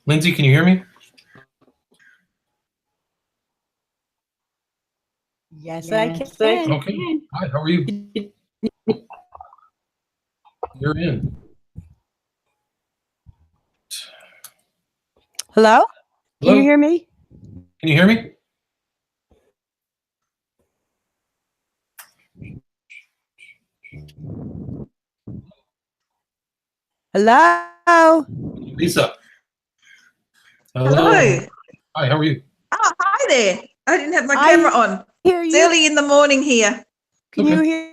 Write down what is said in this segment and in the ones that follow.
Lindsay, can you hear me? Yes, I can. Okay. Hi, how are you? You're in. Hello? Hello? Can you hear me? Can you hear me? Hello? Lisa. Hello. Hi, how are you? Oh, hi there. I didn't have my I camera on. hear It's you. early in the morning here. Can Okay. you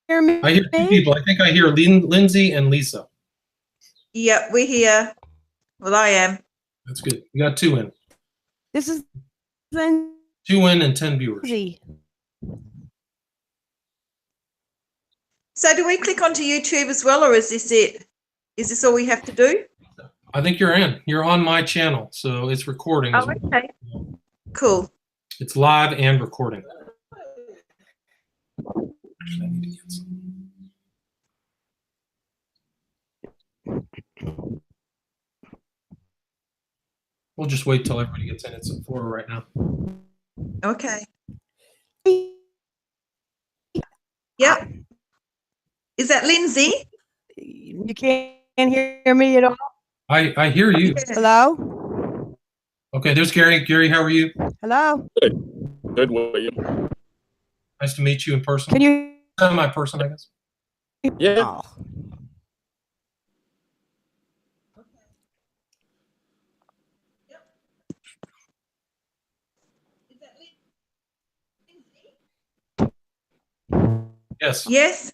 hear me? I hear two people. I think I hear Lindsay and Lisa. Yep, we're here. Well, I am. That's good. We got two in. This is Lindsay. 2 in and 10 viewers. So do we click onto YouTube as well, or is this it? Is this all we have to do? I think you're in. You're on my channel, so it's recording. Oh, okay. Cool. It's live and recording. Actually, I need to get some. We'll just wait till everybody gets in. It's at 4 right now. Okay. Yep. Is that Lindsay? You can't hear me at all? I hear you. Yeah. Hello? Okay, there's Gary. Gary, how are you? Hello? Good, William. Nice to meet you in person. Can you? My person, I guess. Yeah. Oh. Yes. Yes.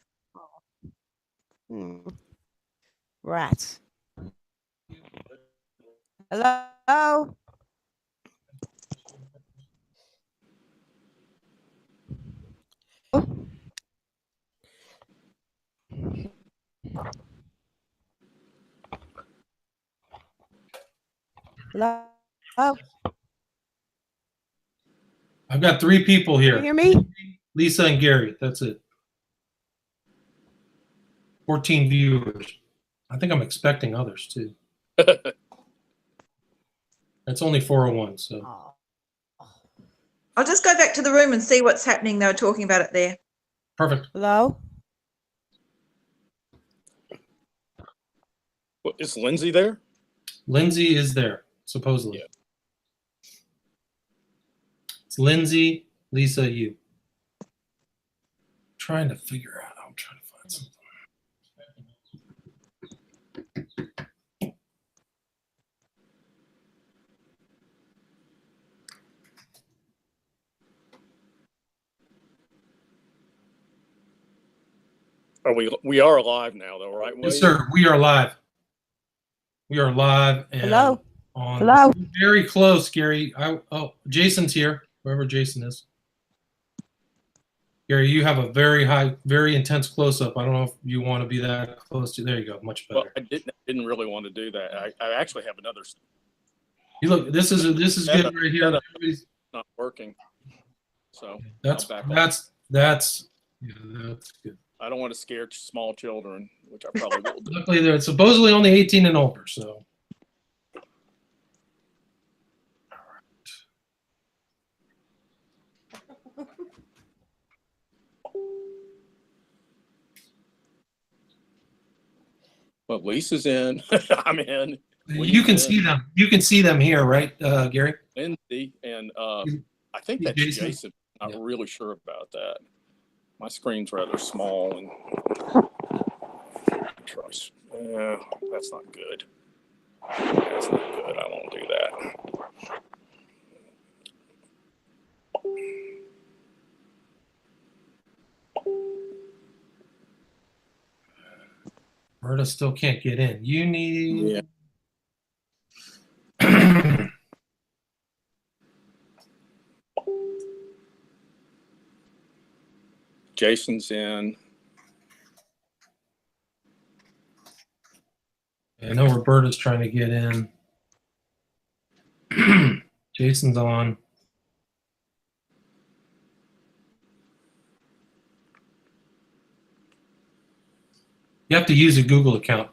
Rats. Hello? Hello? I've got 3 people Can you here. hear me? Lisa and Gary. That's it. 14 viewers. I think I'm expecting others too. It's only 4:01, so. Oh. I'll just go back to the room and see what's happening. They were talking about it there. Perfect. Hello? Well, is Lindsay there? Lindsay is there, supposedly. Yeah. It's Lindsay, Lisa, you. Trying to figure out. I'm trying to find something. We are live now, though, right? Yes, sir. We are live. We are live. And Hello? on Hello? very close, Gary. Jason's here, whoever Jason is. Gary, you have a very high, very intense close-up. I don't know if you want to be that close to. There you go. Much better. Well, I didn't really want to do that. I actually have another. You look. This is good right here. Not working. So That's back that's good. I don't want to scare small children, which I probably will do. Luckily, they're supposedly only 18 and older, so. Well, Lisa's in. I'm in. You can see them. You can see them here, right, Gary? Lindsay and I think that's Jason. Not really sure about that. My screen's rather small and trust. That's not good. That's not good. I won't do that. Berta still can't get in. You need. Yeah. Jason's in. I know Roberta's trying to get in. Jason's on. You have to use a Google account.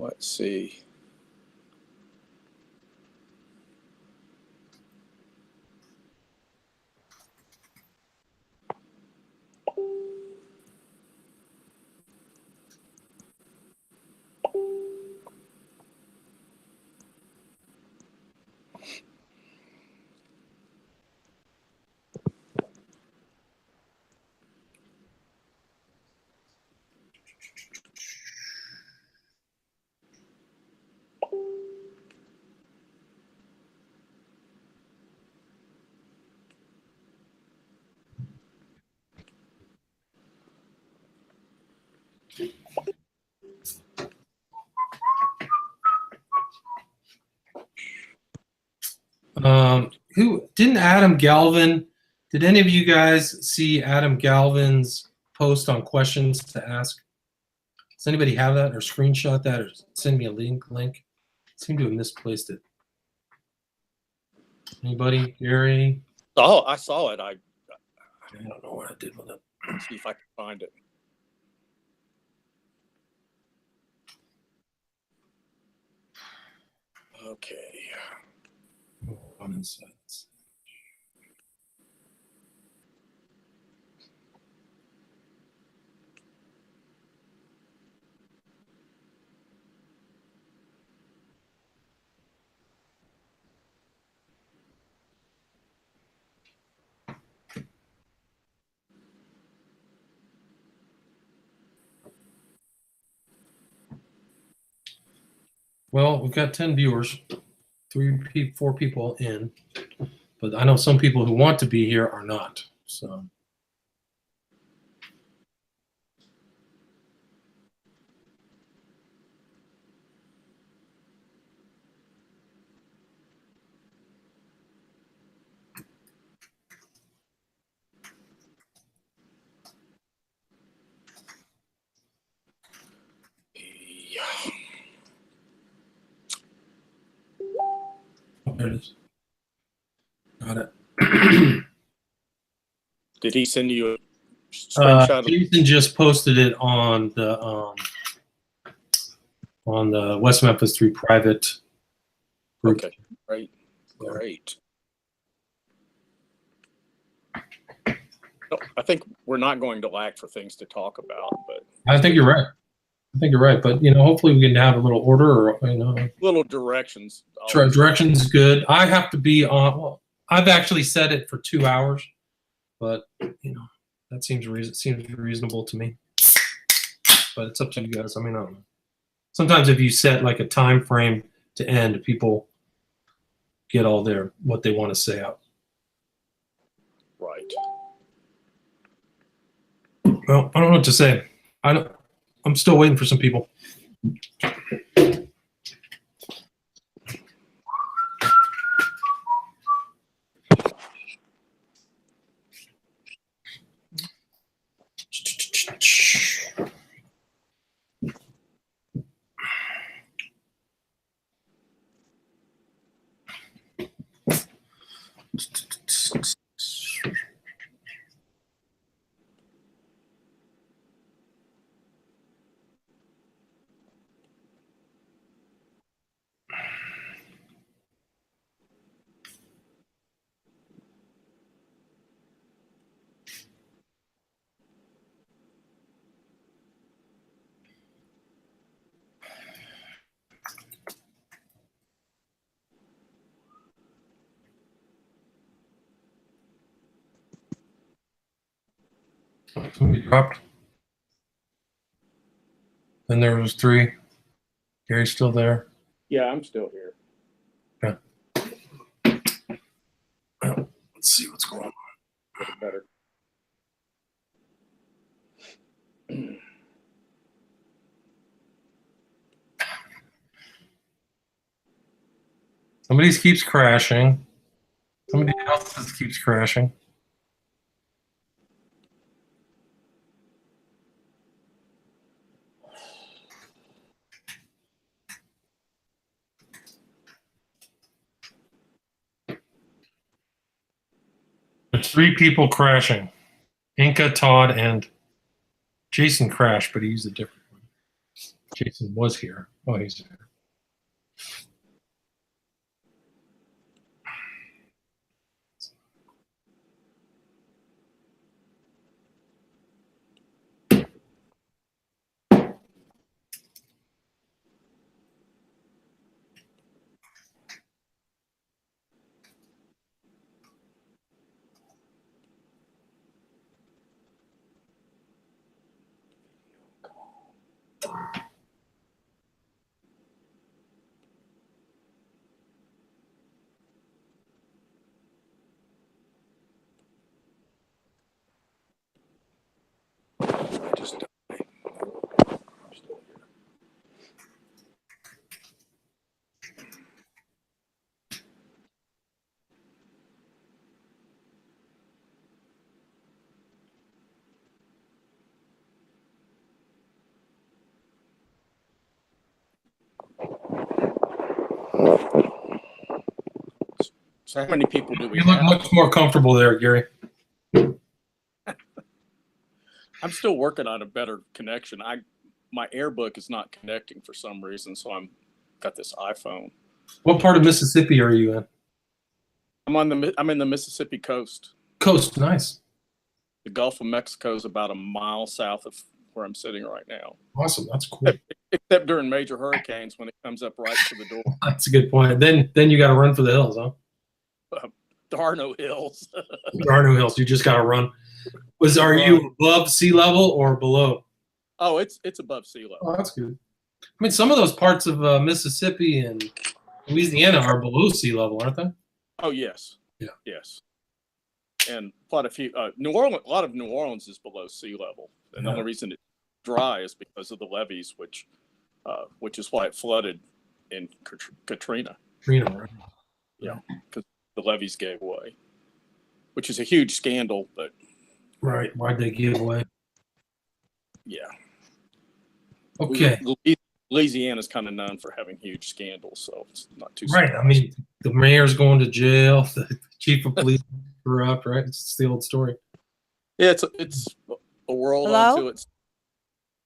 Let's see. Who didn't Adam Galvin? Did any of you guys see Adam Galvin's post on questions to ask? Does anybody have that or screenshot that or send me a link? I seem to have misplaced it. Anybody? Gary? Oh, I saw it. I don't know what I did with it. see if I can find it. Okay. On inside. Well, we've got 10 viewers, 4 people in, but I know some people who want to be here are not. So. There it is. Got it. Did he send you a screenshot? Jason just posted it on the West Memphis 3 private group. Okay, great, great. No, I think we're not going to lack for things to talk about, but I think you're right. But hopefully we can have a little order or little directions. Directions good. I have to be on. Well, I've actually set it for 2 hours, but that seems reasonable to me. But it's up to you guys. I mean, I don't know. Sometimes if you set like a time frame to end, people get all what they want to say out. Right. Well, I don't know what to say. I'm still waiting for some people. Somebody dropped. Then there was 3. Gary's still there. Yeah, I'm still here. Okay. Well, let's see what's going on. Better. Somebody keeps crashing. Somebody else keeps crashing. There's 3 people crashing. Inca, Todd, and Jason crashed, but he used a different one. Jason was here. Oh, he's here. So how many people do we You look have? much more comfortable there, Gary. I'm still working on a better connection. My AirBook is not connecting for some reason, so got this iPhone. What part of Mississippi are you in? I'm in the Mississippi coast. Coast, nice. The Gulf of Mexico is about a mile south of where I'm sitting right now. Awesome, that's cool. Except during major hurricanes when it comes up right to the door. That's a good point. Then you got to run for the hills, huh? There are no hills. There are no hills. You just got to run. Are you above sea level or below? Oh, it's above sea level. Oh, that's good. I mean, some of those parts of Mississippi and Louisiana are below sea level, aren't they? Oh, yes. Yeah. Yes. And quite a few. New Orleans, a lot of New Orleans is below sea level, and the only reason it's dry is because of the levees, which is why it flooded in Katrina. Katrina, right? Yeah, because the levees gave way, which is a huge scandal. But right, why'd they give way? Yeah. Okay. Louisiana's kind of known for having huge scandals, so it's not too right. surprising. I mean, the mayor's going to jail. The chief of police corrupt. Right. It's the old story. Yeah, it's a world Hello? unto its.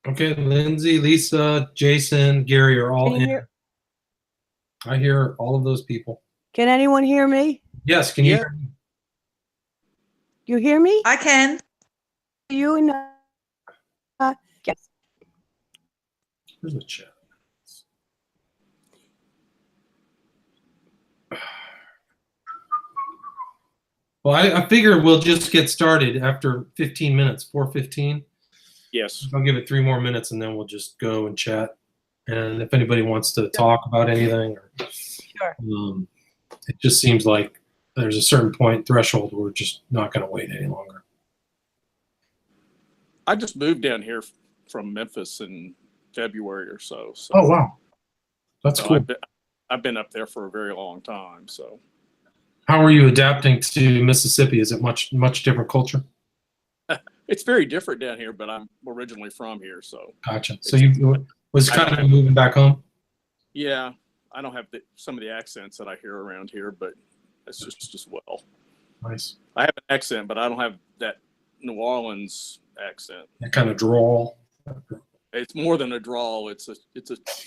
Okay, Lindsay, Lisa, Jason, Gary are all Can you in. hear- I hear all of those people. Can anyone hear me? Yes, can you Yeah. hear me? You hear me? I can. You and yes. Where's the chat? Well, I figure we'll just get started after 15 minutes, 4:15. Yes. I'll give it 3 more minutes and then we'll just go and chat. And if anybody wants to talk about anything, or, Sure. it just seems like there's a certain point threshold where we're just not going to wait any longer. I just moved down here from Memphis in February or so. Oh, wow. That's So cool. I've been up there for a very long time. So How are you adapting to Mississippi? Is it much different culture? it's very different down here, but I'm originally from here. So Gotcha. So you was kind of moving back home? yeah, I don't have some of the accents that I hear around here, but it's just well. Nice. I have an accent, but I don't have that New Orleans accent. That kind of drawl. It's more than a drawl. It's a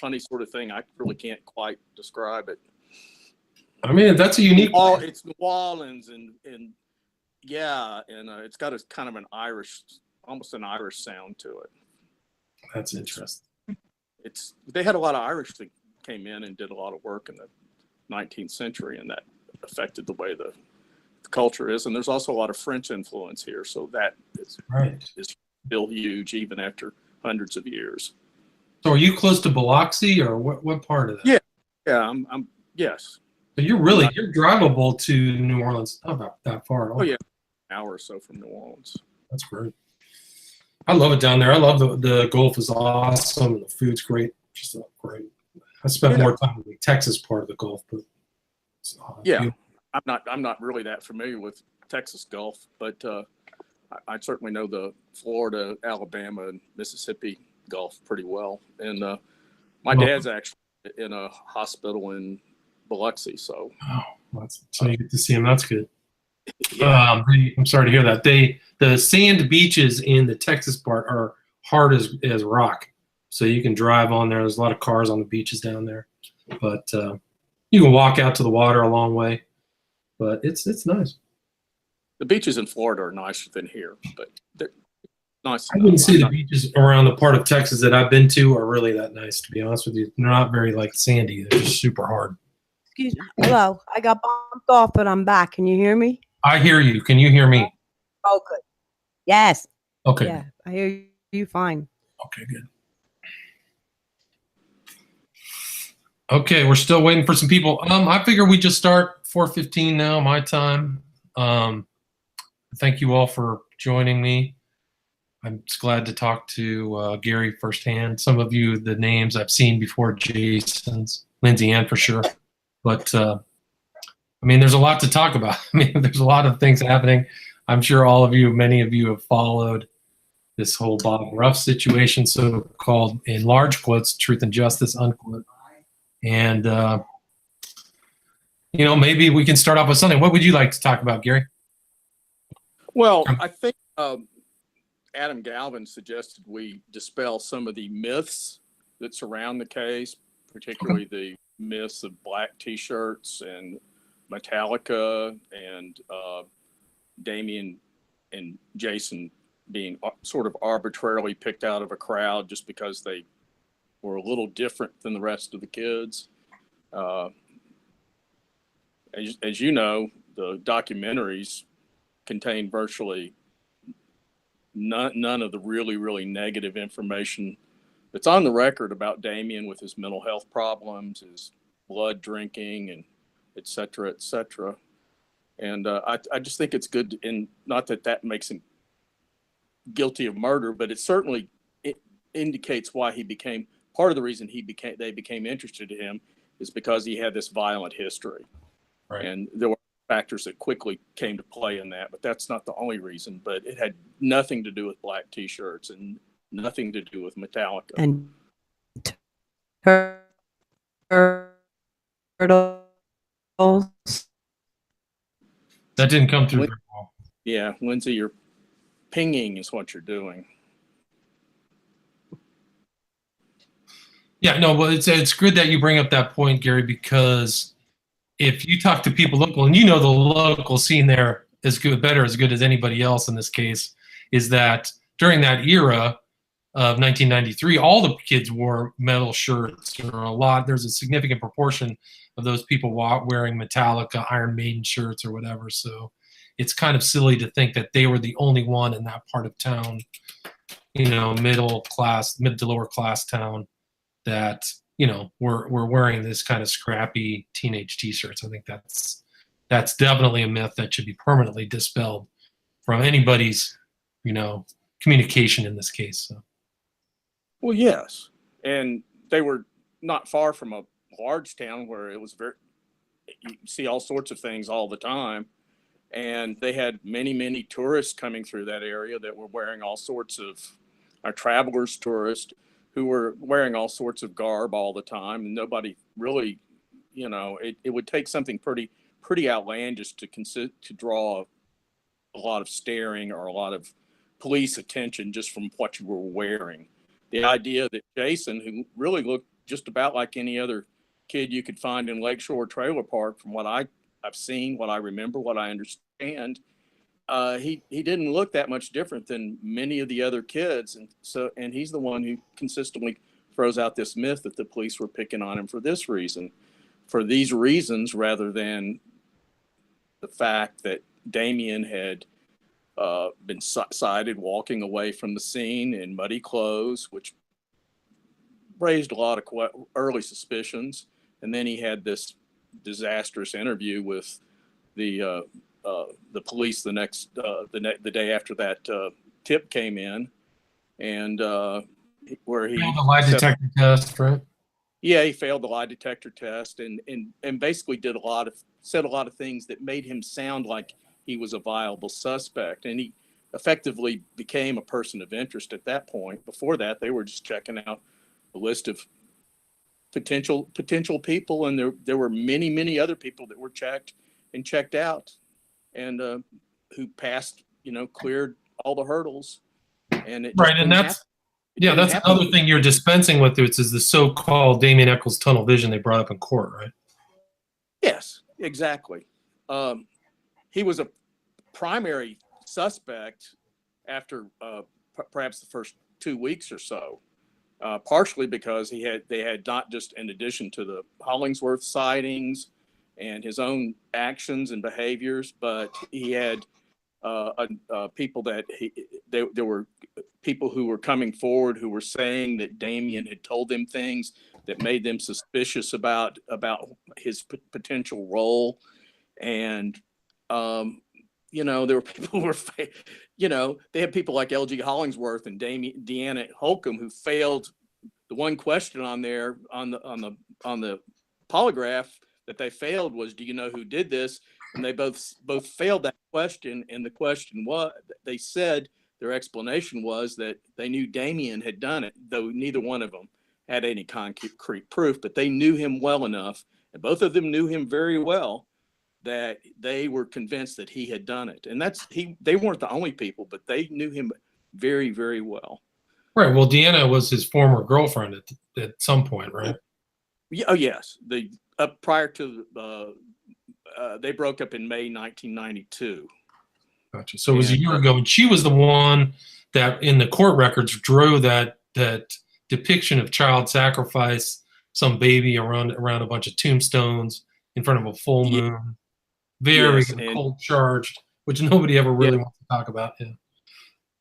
funny sort of thing. I really can't quite describe it. I mean, that's a unique. It's New Orleans and yeah, and it's got a kind of an Irish, almost an Irish sound to it. That's interesting. They had a lot of Irish that came in and did a lot of work in the 19th century, and that affected the way the culture is. And there's also a lot of French influence here, so that is still huge even after hundreds of years. So are you close to Biloxi, or what part of that? Yeah, I'm yes. So you're drivable to New Orleans. Not about that far at all. Oh yeah, an hour or so from New Orleans. That's great. I love it down there. I love the Gulf is awesome. The food's great. Just great. I spent more time in the Texas part of the Gulf, but it's, beautiful. I'm not really that familiar with Texas Gulf, but I certainly know the Florida, Alabama, and Mississippi Gulf pretty well. And my dad's actually in a hospital in Biloxi, so. Oh, so you get to see him. That's good. Yeah. I'm sorry to hear that. The sand beaches in the Texas part are hard as rock. so you can drive on there. There's a lot of cars on the beaches down there, but you can walk out to the water a long way. But it's nice. The beaches in Florida are nicer than here, but they're nice I enough. wouldn't say I'm the not- beaches around the part of Texas that I've been to are really that nice, to be honest with you. They're not very like sandy. They're just super hard. Excuse me. Hello. I got bumped off, but I'm back. Can you hear me? I hear you. Can you hear me? Oh, good. Yes. Okay. Yeah, I hear you fine. Okay, good. Okay, we're still waiting for some people. I figure we just start 4:15 now, my time. Thank you all for joining me. I'm just glad to talk to Gary firsthand. Some of you, the names I've seen before, Jason's, Lindsay Ann for sure. But I mean, there's a lot to talk about. I mean, there's a lot of things happening. I'm sure all of you, many of you have followed this whole Bob Ruff situation, so-called, in large quotes, truth and justice, unquote. And, you know, maybe we can start off with something. What would you like to talk about, Gary? Well, I think Adam Galvin suggested we dispel some of the myths that surround the case, particularly the myths of black T-shirts and Metallica and Damien and Jason being sort of arbitrarily picked out of a crowd just because they were a little different than the rest of the kids. As you know, the documentaries contain virtually none of the really negative information that's on the record about Damien with his mental health problems, his blood drinking, and et cetera, et cetera. And I just think it's good, and not that makes him guilty of murder, but it indicates why he became, part of the reason they became interested in him is because he had this violent history. Right. And there were factors that quickly came to play in that, but that's not the only reason. But it had nothing to do with black T-shirts and nothing to do with Metallica. And turtles. That didn't come through very well. Yeah, Lindsay, you're pinging is what you're doing. Yeah, no, well, it's good that you bring up that point, Gary, because if you talk to people local, and you know the local scene there is good, better as good as anybody else in this case, is that during that era of 1993, all the kids wore metal shirts, or there's a significant proportion of those people wearing Metallica, Iron Maiden shirts or whatever. So it's kind of silly to think that they were the only one in that part of town, you know, mid to lower class town, that, you know, we're wearing this kind of scrappy teenage T-shirts. I think that's definitely a myth that should be permanently dispelled from anybody's, you know, communication in this case. So. Well, yes, and they were not far from a large town where it was you see all sorts of things all the time, and they had many tourists coming through that area that were wearing all sorts of, travelers, tourists, who were wearing all sorts of garb all the time, and nobody really, you know, it would take something pretty outlandish to draw a lot of staring or a lot of police attention just from what you were wearing. The idea that Jason, who really looked just about like any other kid you could find in Lakeshore Trailer Park, from what I've seen, what I remember, what I understand, he didn't look that much different than many of the other kids, and he's the one who consistently throws out this myth that the police were picking on him for these reasons, rather than the fact that Damien had been sighted walking away from the scene in muddy clothes, which raised a lot of early suspicions. And then he had this disastrous interview with the police the day after that tip came in, and where he failed the lie detector test, right? Yeah, he failed the lie detector test, and basically said a lot of things that made him sound like he was a viable suspect, and he effectively became a person of interest at that point. Before that, they were just checking out a list of potential people, and there were many other people that were checked out, and who passed, cleared all the hurdles, and it just right. And Yeah, didn't that's happen. another thing you're dispensing with. It's is the so-called Damien Eccles tunnel vision they brought up in court, right? Yes, exactly. He was a primary suspect after perhaps the first 2 weeks or so, partially because they had not just, in addition to the Hollingsworth sightings and his own actions and behaviors, but he had people that there were people who were coming forward who were saying that Damien had told them things that made them suspicious about his potential role. And there were people who were they had people like LG Hollingsworth and Deanna Holcomb who failed the one question on there on the polygraph that they failed was, do you know who did this? And they both failed that question. And the question was, they said their explanation was that they knew Damien had done it, though neither one of them had any concrete proof, but they knew him well enough, and both of them knew him very well, that they were convinced that he had done it. And they weren't the only people, but they knew him very, very well. Right. Well, Deanna was his former girlfriend at some point, right? Yeah, oh yes. Prior to they broke up in May 1992. Gotcha. So it was a year ago, and she was the one that in the court records drew that depiction of child sacrifice, some baby around a bunch of tombstones in front of a full moon. Very occult charged, which nobody ever really wants to talk about. Yeah.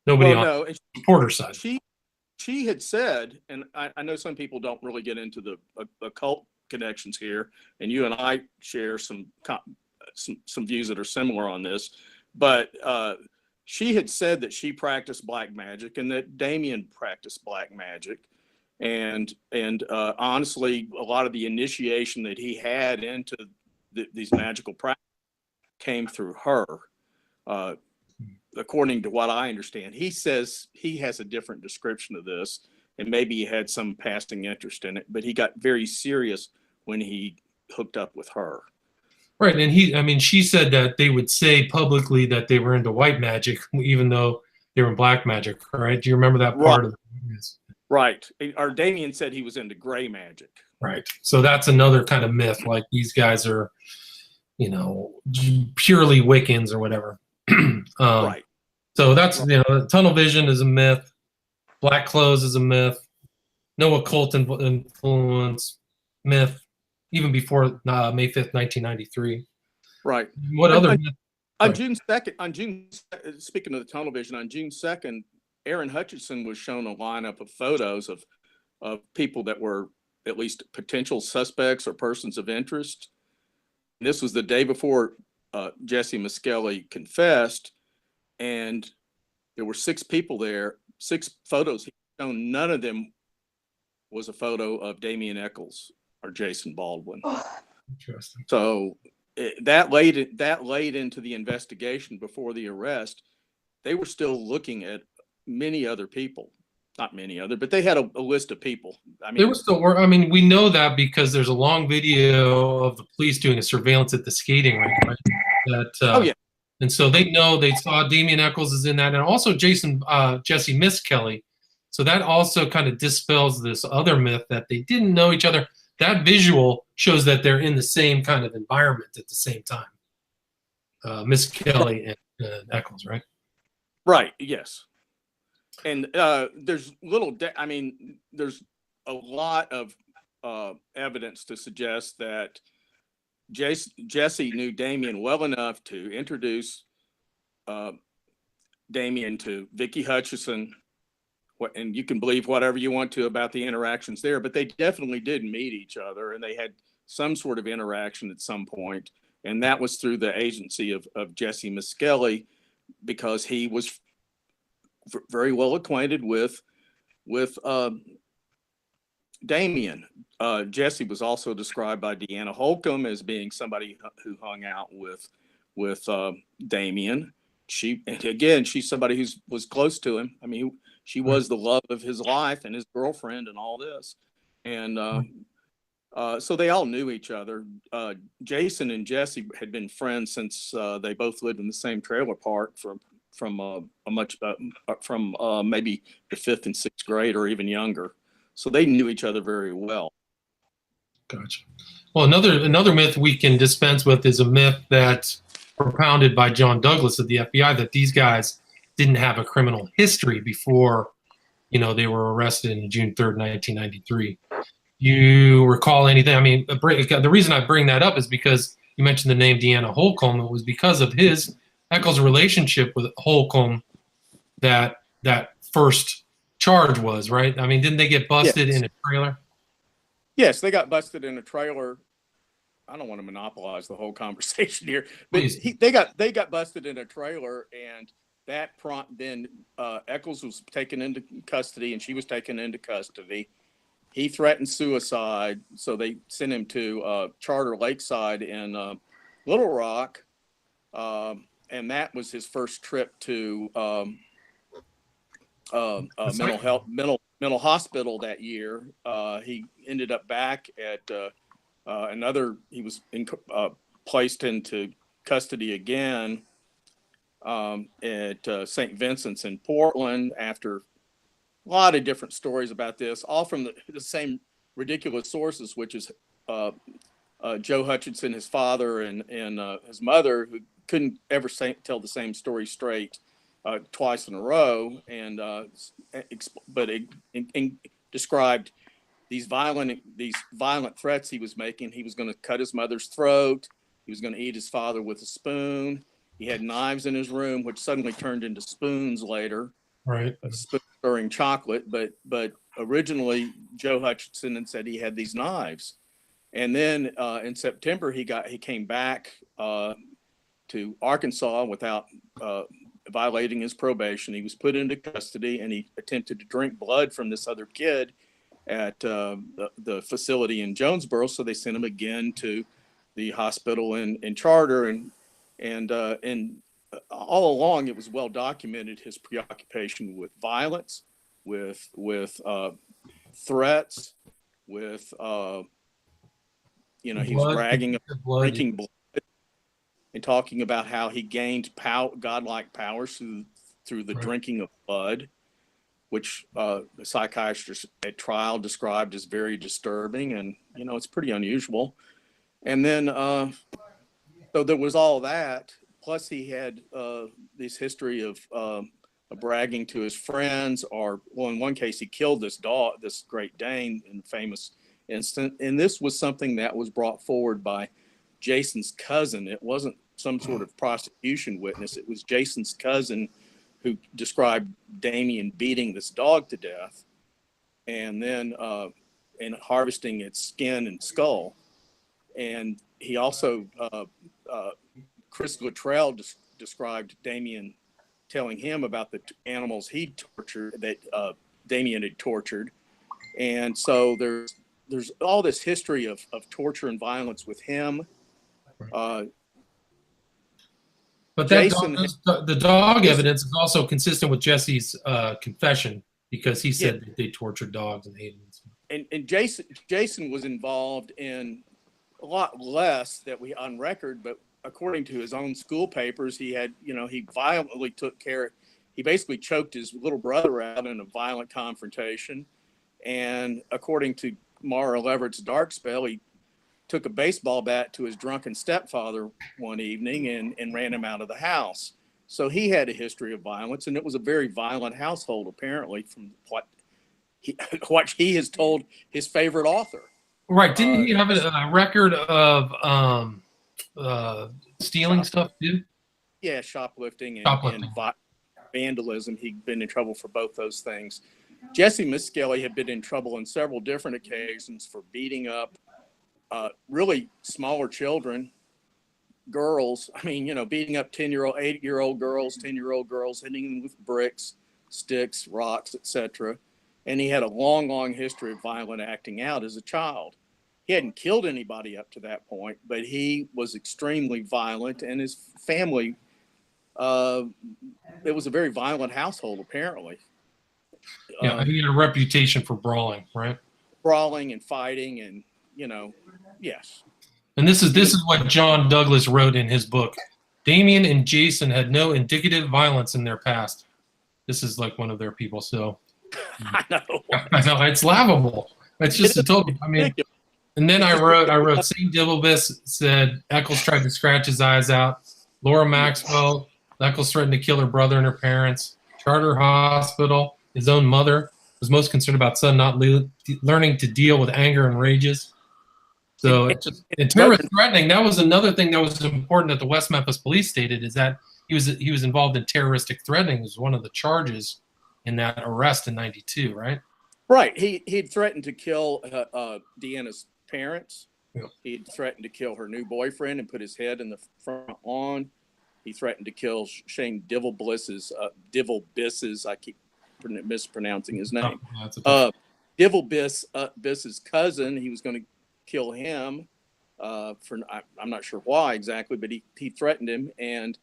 Nobody on the reporter side. She had said, and I know some people don't really get into the occult connections here, and you and I share some views that are similar on this, but she had said that she practiced black magic and that Damien practiced black magic, and honestly, a lot of the initiation that he had into these magical practices came through her. According to what I understand, he says he has a different description of this, and maybe he had some passing interest in it, but he got very serious when he hooked up with her. Right, and she said that they would say publicly that they were into white magic, even though they were in black magic, right? Do you remember that part of it? Right. Or Damien said he was into gray magic. Right. So that's another kind of myth, like these guys are, purely Wiccans or whatever. Right. So that's, tunnel vision is a myth. Black clothes is a myth. No occult influence, myth, even before May 5th, 1993. Right. What other myth? On June 2nd, speaking of the tunnel vision, on June 2nd, Aaron Hutchinson was shown a lineup of photos of people that were at least potential suspects or persons of interest. And this was the day before Jesse Miskelly confessed, and there were 6 people there, 6 photos. None of them was a photo of Damien Eccles or Jason Baldwin. Interesting. So that laid into the investigation before the arrest. They were still looking at many other people. Not many other, but they had a list of people. There was still work. We know that because there's a long video of the police doing a surveillance at the skating rink, right? And so they know they saw Damien Eccles is in that, and also Jesse Miskelly. So that also kind of dispels this other myth that they didn't know each other. That visual shows that they're in the same kind of environment at the same time. Miskelly and Eccles, right? Right. Yes. And there's there's a lot of evidence to suggest that Jesse knew Damien well enough to introduce Damien to Vicki Hutchison. And you can believe whatever you want to about the interactions there, but they definitely did meet each other, and they had some sort of interaction at some point. And that was through the agency of Jesse Miskelly, because he was very well acquainted with Damien. Jesse was also described by Deanna Holcomb as being somebody who hung out with Damien. She's somebody who was close to him. She was the love of his life and his girlfriend and all this. And so they all knew each other. Jason and Jesse had been friends since they both lived in the same trailer park for maybe the 5th and 6th grade or even younger. So they knew each other very well. Gotcha. Well, another myth we can dispense with is a myth that's propounded by John Douglas of the FBI, that these guys didn't have a criminal history before, they were arrested on June 3rd, 1993. You recall anything? I mean, the reason I bring that up is because you mentioned the name Deanna Holcomb. It was because of Eccles' relationship with Holcomb that first charge was, right? I mean, didn't they get busted in a trailer? Yes, they got busted in a trailer. I don't want to monopolize the whole conversation here, but they got busted in a trailer, and that then Eccles was taken into custody, and she was taken into custody. He threatened suicide, so they sent him to Charter Lakeside in Little Rock, and that was his first trip to mental hospital that year. He ended up back at he was placed into custody again at St. Vincent's in Portland after a lot of different stories about this, all from the same ridiculous sources, which is Joe Hutchinson, his father, and his mother, who couldn't ever tell the same story straight twice in a row, but described these violent threats he was making. He was going to cut his mother's throat. He was going to eat his father with a spoon. He had knives in his room, which suddenly turned into spoons later. Right. A spoon stirring chocolate, but originally Joe Hutchinson had said he had these knives. And then in September he came back to Arkansas without violating his probation. He was put into custody, and he attempted to drink blood from this other kid at the facility in Jonesboro. So they sent him again to the hospital in Charter, and all along it was well documented his preoccupation with violence, with threats, with he was bragging about drinking blood and talking about how he gained godlike powers through the drinking of blood, which the psychiatrist at trial described as very disturbing, and it's pretty unusual. And then so there was all that, plus he had this history of bragging to his friends, in one case he killed this Great Dane in a famous instant. And this was something that was brought forward by Jason's cousin. It wasn't some sort of prosecution witness. It was Jason's cousin who described Damien beating this dog to death and then and harvesting its skin and skull. And he also, Chris Luttrell described Damien telling him about the animals he tortured, that Damien had tortured. And so there's all this history of torture and violence with him. But the dog evidence is also consistent with Jesse's confession, because he said that they tortured dogs and hated them. And Jason was involved in a lot less that we on record, but according to his own school papers, he had, he violently he basically choked his little brother out in a violent confrontation. And according to Mara Leverett's Dark Spell, he took a baseball bat to his drunken stepfather one evening and ran him out of the house. So he had a history of violence, and it was a very violent household, apparently, from what he has told his favorite author. Right. Didn't he have a record of stealing stuff too? Yeah, shoplifting and vandalism. He'd been in trouble for both those things. Jesse Miskelly had been in trouble on several different occasions for beating up really smaller children, girls. I mean, beating up 8-year-old girls, 10-year-old girls, hitting them with bricks, sticks, rocks, etc. And he had a long, long history of violent acting out as a child. He hadn't killed anybody up to that point, but he was extremely violent, and his family, it was a very violent household, apparently. Yeah, he had a reputation for brawling, right? Brawling and fighting, and yes. And this is what John Douglas wrote in his book, Damien and Jason had no indicative violence in their past. This is like one of their people. So I know. I know it's laughable. It's just a total. I mean, Ridiculous. and then I wrote St. Dibblebis said Eccles tried to scratch his eyes out. Laura Maxwell, Eccles threatened to kill her brother and her parents. Charter Hospital, his own mother was most concerned about son not learning to deal with anger and rages. So and terrorist threatening, that was another thing that was important that the West Memphis police stated, is that he was involved in terroristic threatening was one of the charges in that arrest in '92, right? Right. He'd threatened to kill Deanna's parents. Yeah. He'd threatened to kill her new boyfriend and put his head in the front lawn. He threatened to kill Shane Dibblebiss's, I keep mispronouncing his name. Dibblebiss's cousin. He was going to kill him I'm not sure why exactly, but he threatened him. And,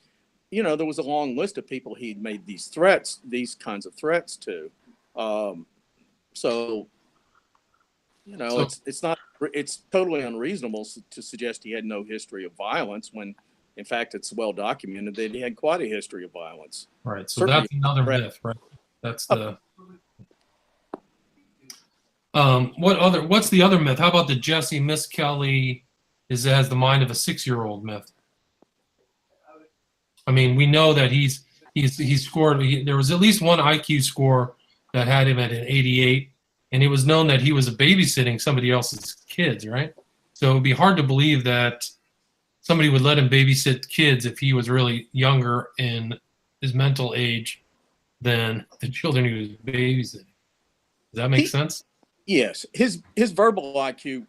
you know, there was a long list of people he'd made these kinds of threats to. So, you know, it's totally unreasonable to suggest he had no history of violence when, in fact, it's well documented that he had quite a history of violence. Right. So that's another myth, right? That's the. What's the other myth? How about the Jesse Miss Kelly has the mind of a 6-year-old myth? I mean, we know that he scored. There was at least one IQ score that had him at an 88, and it was known that he was babysitting somebody else's kids, right? So it would be hard to believe that somebody would let him babysit kids if he was really younger in his mental age than the children he was babysitting. Does that make sense? Yes. His verbal IQ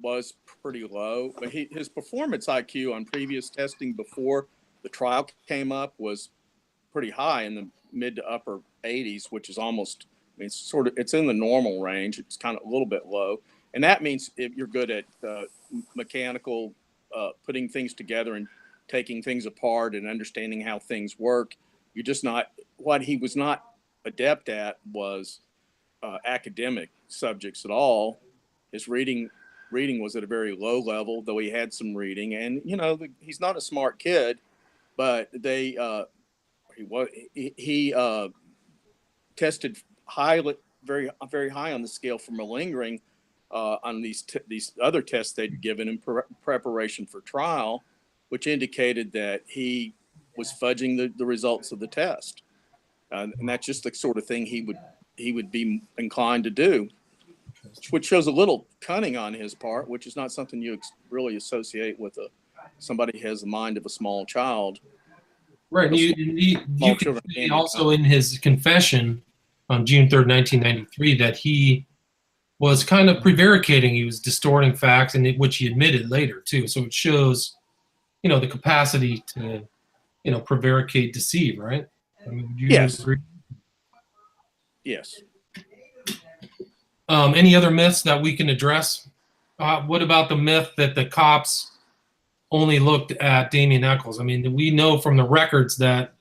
was pretty low, but his performance IQ on previous testing before the trial came up was pretty high, in the mid to upper 80s, which is almost, I mean, it's in the normal range. It's kind of a little bit low. And that means if you're good at mechanical, putting things together and taking things apart and understanding how things work, you're just not, what he was not adept at was academic subjects at all. His reading was at a very low level, though he had some reading. And, you know, he's not a smart kid, but he tested very, very high on the scale for malingering on these other tests they'd given in preparation for trial, which indicated that he was fudging the results of the test. And that's just the sort of thing he would be inclined to do, which shows a little cunning on his part, which is not something you really associate with somebody who has the mind of a small child. Right. You can see also in his confession on June 3rd, 1993, that he was kind of prevaricating. He was distorting facts, and which he admitted later too. So it shows, you know, the capacity to, you know, prevaricate, deceive. Right. I mean, would you agree? Yes. Any other myths that we can address? What about the myth that the cops only looked at Damien Eccles? I mean, we know from the records that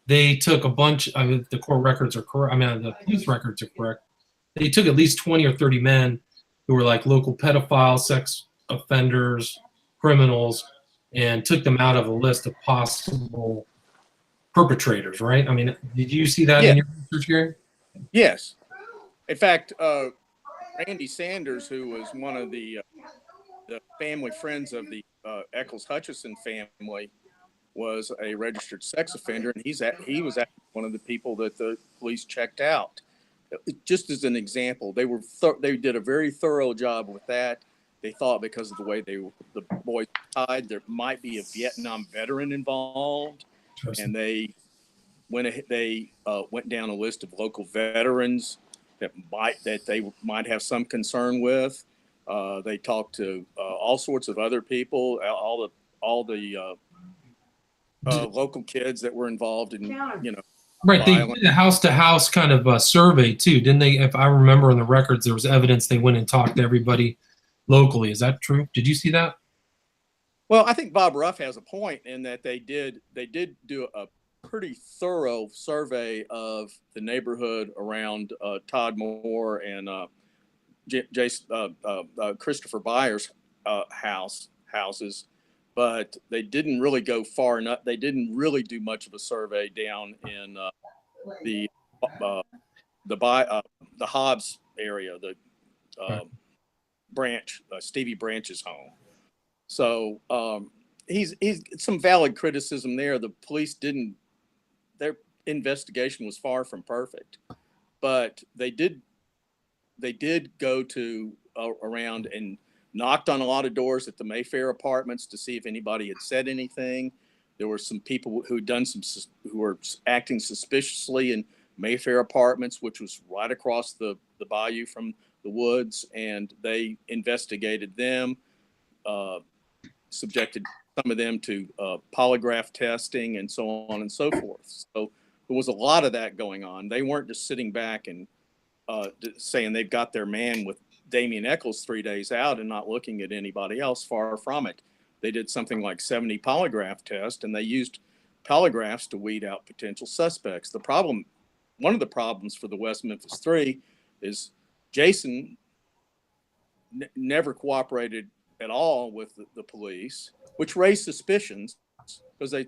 they took a bunch. I mean, the court records are correct. I mean, the police records are correct. They took at least 20 or 30 men who were like local pedophiles, sex offenders, criminals, and took them out of a list of possible perpetrators. Right? I mean, did you see that in your research, Gary? Yes. In fact, Randy Sanders, who was one of the family friends of the Eccles Hutchison family, was a registered sex offender, and he was one of the people that the police checked out. Just as an example, they did a very thorough job with that. They thought because of the way the boys tied, there might be a Vietnam veteran involved, and they went down a list of local veterans that they might have some concern with. They talked to all sorts of other people, all the local kids that were involved in, you know. Right, they did a house-to-house kind of survey too, didn't they? If I remember in the records, there was evidence they went and talked to everybody locally. Is that true? Did you see that? Well, I think Bob Ruff has a point in that they did do a pretty thorough survey of the neighborhood around Todd Moore and Christopher Byers' houses, but they didn't really go far enough. They didn't really do much of a survey down in the Hobbs area, the branch, Stevie Branch's home. So he's some valid criticism there. The police their investigation was far from perfect, but they did go to around and knocked on a lot of doors at the Mayfair apartments to see if anybody had said anything. There were some people who were acting suspiciously in Mayfair apartments, which was right across the bayou from the woods, and they investigated them, subjected some of them to polygraph testing and so on and so forth. So there was a lot of that going on. They weren't just sitting back and saying they've got their man with Damien Eccles 3 days out and not looking at anybody else. Far from it. They did something like 70 polygraph tests, and they used polygraphs to weed out potential suspects. One of the problems for the West Memphis Three is Jason never cooperated at all with the police, which raised suspicions because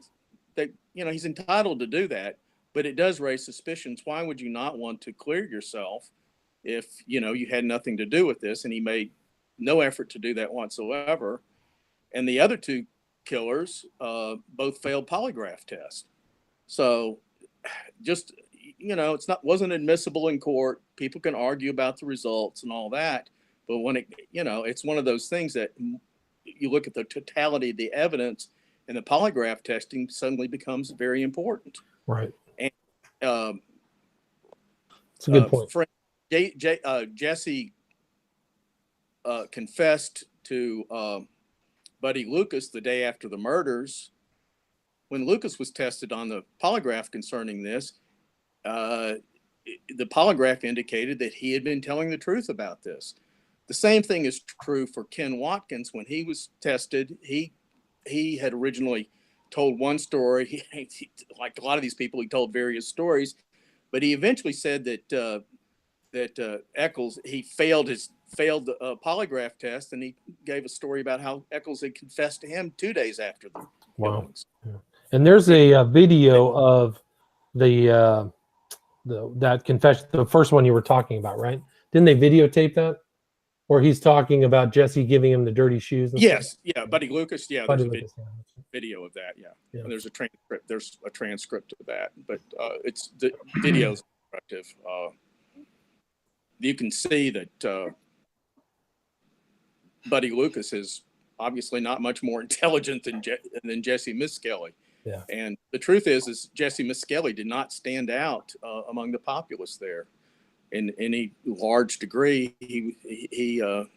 he's entitled to do that, but it does raise suspicions. Why would you not want to clear yourself if you had nothing to do with this? And he made no effort to do that whatsoever. And the other two killers both failed polygraph tests. So just wasn't admissible in court. People can argue about the results and all that, but when it's one of those things that you look at the totality of the evidence, and the polygraph testing suddenly becomes very important. Right. And it's a good point. Jesse confessed to Buddy Lucas the day after the murders. When Lucas was tested on the polygraph concerning this, the polygraph indicated that he had been telling the truth about this. The same thing is true for Ken Watkins. When he was tested, he had originally told one story. He, like a lot of these people, he told various stories, but he eventually said that Eccles, he failed the polygraph test, and he gave a story about how Eccles had confessed to him 2 days after the killings. Yeah. And there's a video of that confession, the first one you were talking about, right? Didn't they videotape that? Or he's talking about Jesse giving him the dirty shoes? And yes, stuff? yeah, Buddy Lucas. Yeah, Buddy there's Lucas, a video of that. Yeah, yeah. And there's a transcript. There's a transcript of that, but the video's instructive. You can see that Buddy Lucas is obviously not much more intelligent than Jesse Misskelley. Yeah. And the truth is Jesse Misskelley did not stand out among the populace there in any large degree. He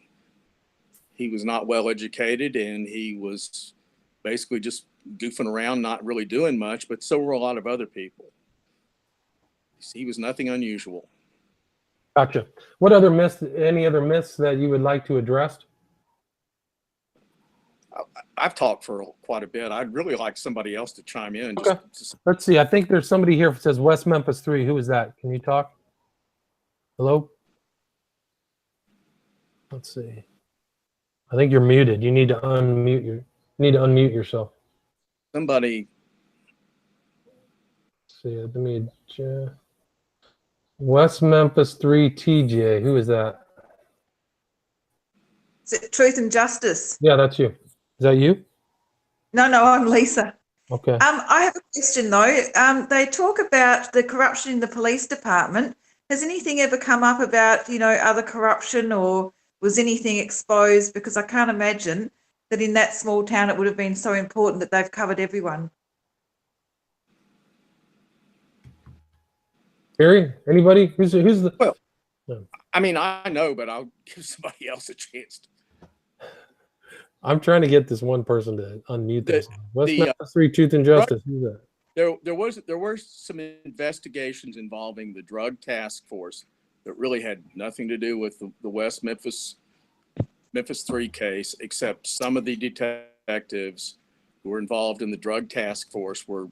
was not well educated, and he was basically just goofing around, not really doing much, but so were a lot of other people. He was nothing unusual. Gotcha. What other myths, any other myths that you would like to address? I've talked for quite a bit. I'd really like somebody else to chime in. Okay. Let's see. I think there's somebody here who says West Memphis 3. Who is that? Can you talk? Hello? Let's see. I think you're muted. You need to unmute yourself. Somebody. Let's see. Let me West Memphis 3 TJ. Who is that? Is it Truth and Justice? Yeah, that's you. Is that you? No, I'm Lisa. Okay. I have a question though. They talk about the corruption in the police department. Has anything ever come up about, other corruption, or was anything exposed? Because I can't imagine that in that small town it would have been so important that they've covered everyone. Barry, anybody? Who's the? Well, I mean, I know, but I'll give somebody else a chance to. I'm trying to get this one person to unmute this. West Memphis 3 Truth and Justice. Who's that? There were some investigations involving the drug task force that really had nothing to do with the West Memphis 3 case, except some of the detectives who were involved in the drug task force were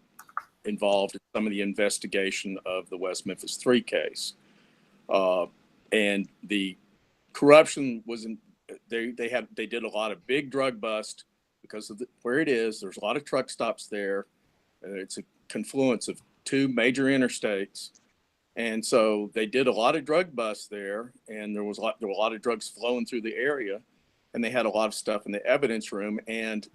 involved in some of the investigation of the West Memphis 3 case. And the corruption was in, they did a lot of big drug bust because of where it is. There's a lot of truck stops there. It's a confluence of two major interstates. And so they did a lot of drug busts there, and there were a lot of drugs flowing through the area, and they had a lot of stuff in the evidence room. And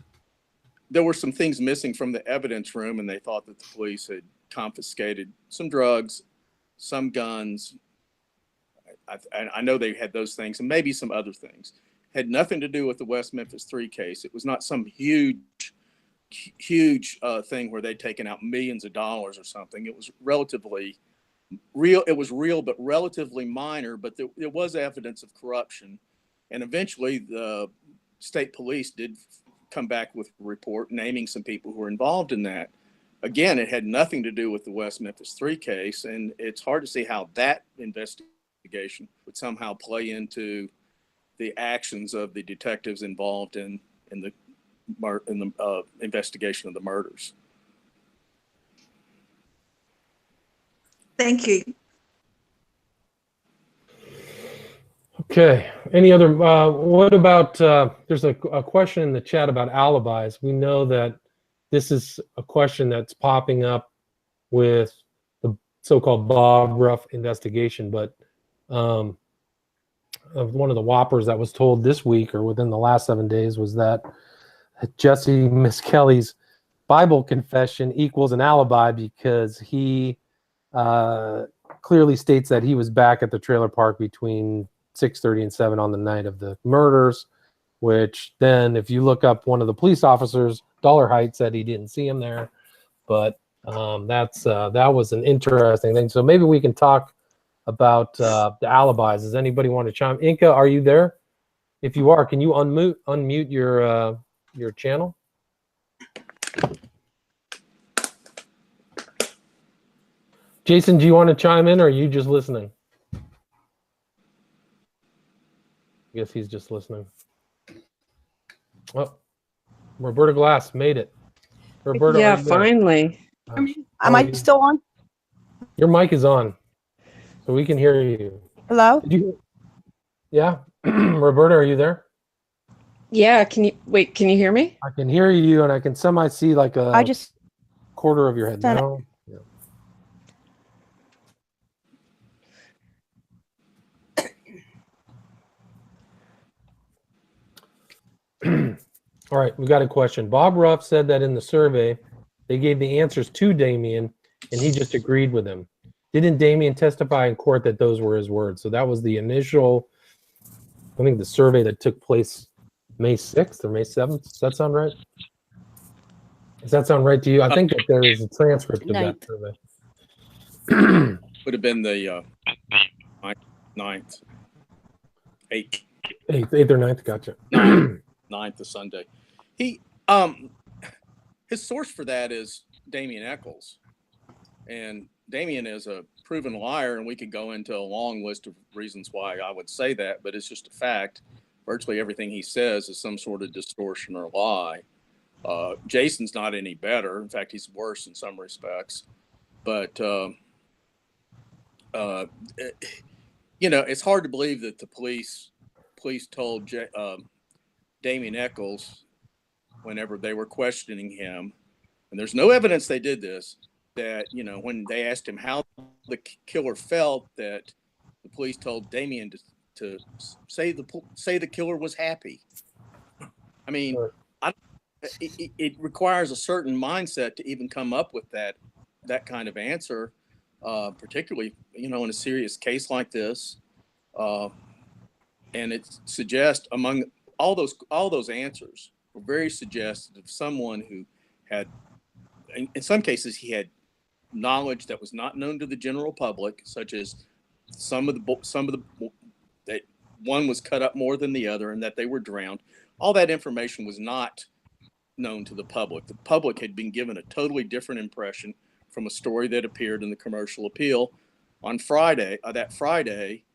there were some things missing from the evidence room, and they thought that the police had confiscated some drugs, some guns. I know they had those things, and maybe some other things. Had nothing to do with the West Memphis 3 case. It was not some huge thing where they'd taken out millions of dollars or something. It was relatively real. It was real, but relatively minor. But there was evidence of corruption, and eventually the state police did come back with a report naming some people who were involved in that. Again, it had nothing to do with the West Memphis 3 case, and it's hard to see how that investigation would somehow play into the actions of the detectives involved in the investigation of the murders. Thank you. Okay. Any other? What about? There's a question in the chat about alibis. We know that this is a question that's popping up with the so-called Bob Ruff investigation, but one of the whoppers that was told this week or within the last 7 days was that Jesse Miss Kelly's Bible confession equals an alibi because he clearly states that he was back at the trailer park between 6:30 and 7 on the night of the murders, which then if you look up one of the police officers, Dollar Height said he didn't see him there. But that was an interesting thing. So maybe we can talk about the alibis. Does anybody want to chime? Inca, are you there? If you are, can you unmute your channel? Jason, do you want to chime in, or are you just listening? I guess he's just listening. Well, Roberta Glass made it. Roberta, Yeah, finally. Am I still on? Your mic is on, so we can hear you. Hello? Did you? Yeah, Roberta, are you there? Yeah, can you hear me? I can hear you, and I can semi see like a I just quarter of your head. said it. No. All right, we got a question. Bob Ruff said that in the survey, they gave the answers to Damien, and he just agreed with him. Didn't Damien testify in court that those were his words? So that was the initial, I think, the survey that took place May 6th or May 7th. Does that sound right? Does that sound right to you? I think that there is a transcript of that survey. Would have been the 9th, 8th. 8th or 9th, gotcha. 9th of Sunday. He his source for that is Damien Eccles, and Damien is a proven liar, and we could go into a long list of reasons why I would say that, but it's just a fact. Virtually everything he says is some sort of distortion or lie. Jason's not any better. In fact, he's worse in some respects. But it's hard to believe that the police told Damien Eccles, whenever they were questioning him, and there's no evidence they did this, that, when they asked him how the killer felt, that the police told Damien to say the killer was happy. I mean, it requires a certain mindset to even come up with that kind of answer, particularly, in a serious case like this. And it suggests, among all those answers, were very suggestive of someone who had, in some cases, he had knowledge that was not known to the general public, such as some of the that one was cut up more than the other, and that they were drowned. All that information was not known to the public. The public had been given a totally different impression from a story that appeared in the Commercial Appeal on Friday. That Friday,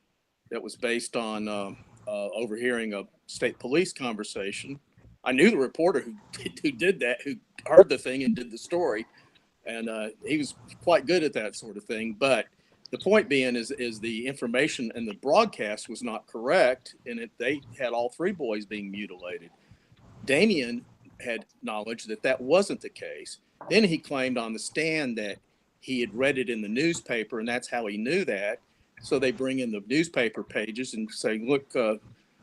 that was based on overhearing a state police conversation. I knew the reporter who did that, who heard the thing and did the story, and he was quite good at that sort of thing. But the point being is the information and the broadcast was not correct, and they had all three boys being mutilated. Damien had knowledge that that wasn't the case. Then he claimed on the stand that he had read it in the newspaper, and that's how he knew that. So they bring in the newspaper pages and say, look,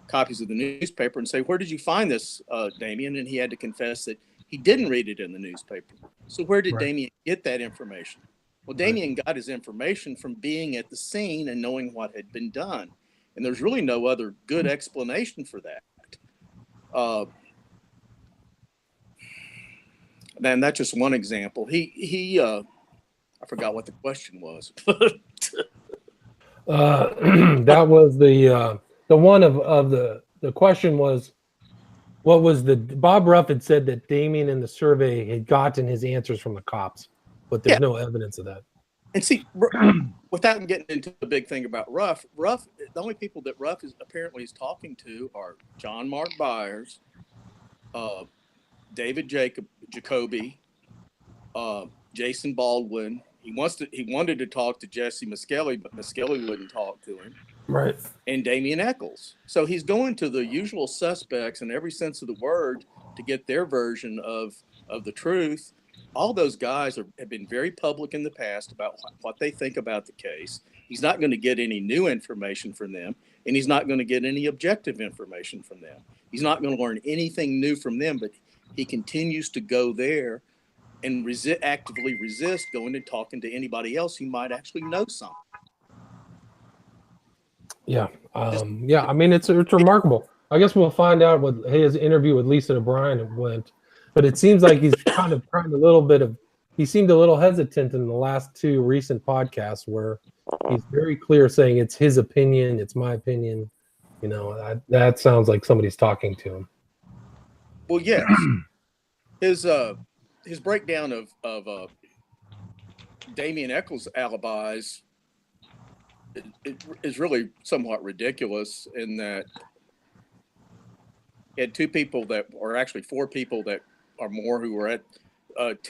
copies of the newspaper, and say, where did you find this, Damien? And he had to confess that he didn't read it in the newspaper. So where did Damien get that information? Well, Damien got his information from being at the scene and knowing what had been done. And there's really no other good explanation for that. And that's just one example. I forgot what the question was. That was the one of the question was, what was Bob Ruff had said that Damien in the survey had gotten his answers from the cops, but there's no evidence of that. And see, without getting into the big thing about Ruff, the only people that Ruff is talking to are John Mark Byers, David Jacoby, Jason Baldwin. He wanted to talk to Jesse Miskelly, but Miskelly wouldn't talk to him. Right. And Damian Eccles. So he's going to the usual suspects in every sense of the word to get their version of the truth. All those guys have been very public in the past about what they think about the case. He's not going to get any new information from them, and he's not going to get any objective information from them. He's not going to learn anything new from them, but he continues to go there and actively resist going and talking to anybody else who might actually know something. Yeah. I mean, it's remarkable. I guess we'll find out what his interview with Lisa O'Brien went, but it seems like he's kind of trying he seemed a little hesitant in the last two recent podcasts where he's very clear saying it's his opinion, it's my opinion. You know, that sounds like somebody's talking to him. Well, yes. His breakdown of Damian Eccles' alibis is really somewhat ridiculous in that he had two people or actually four people that are more who were at a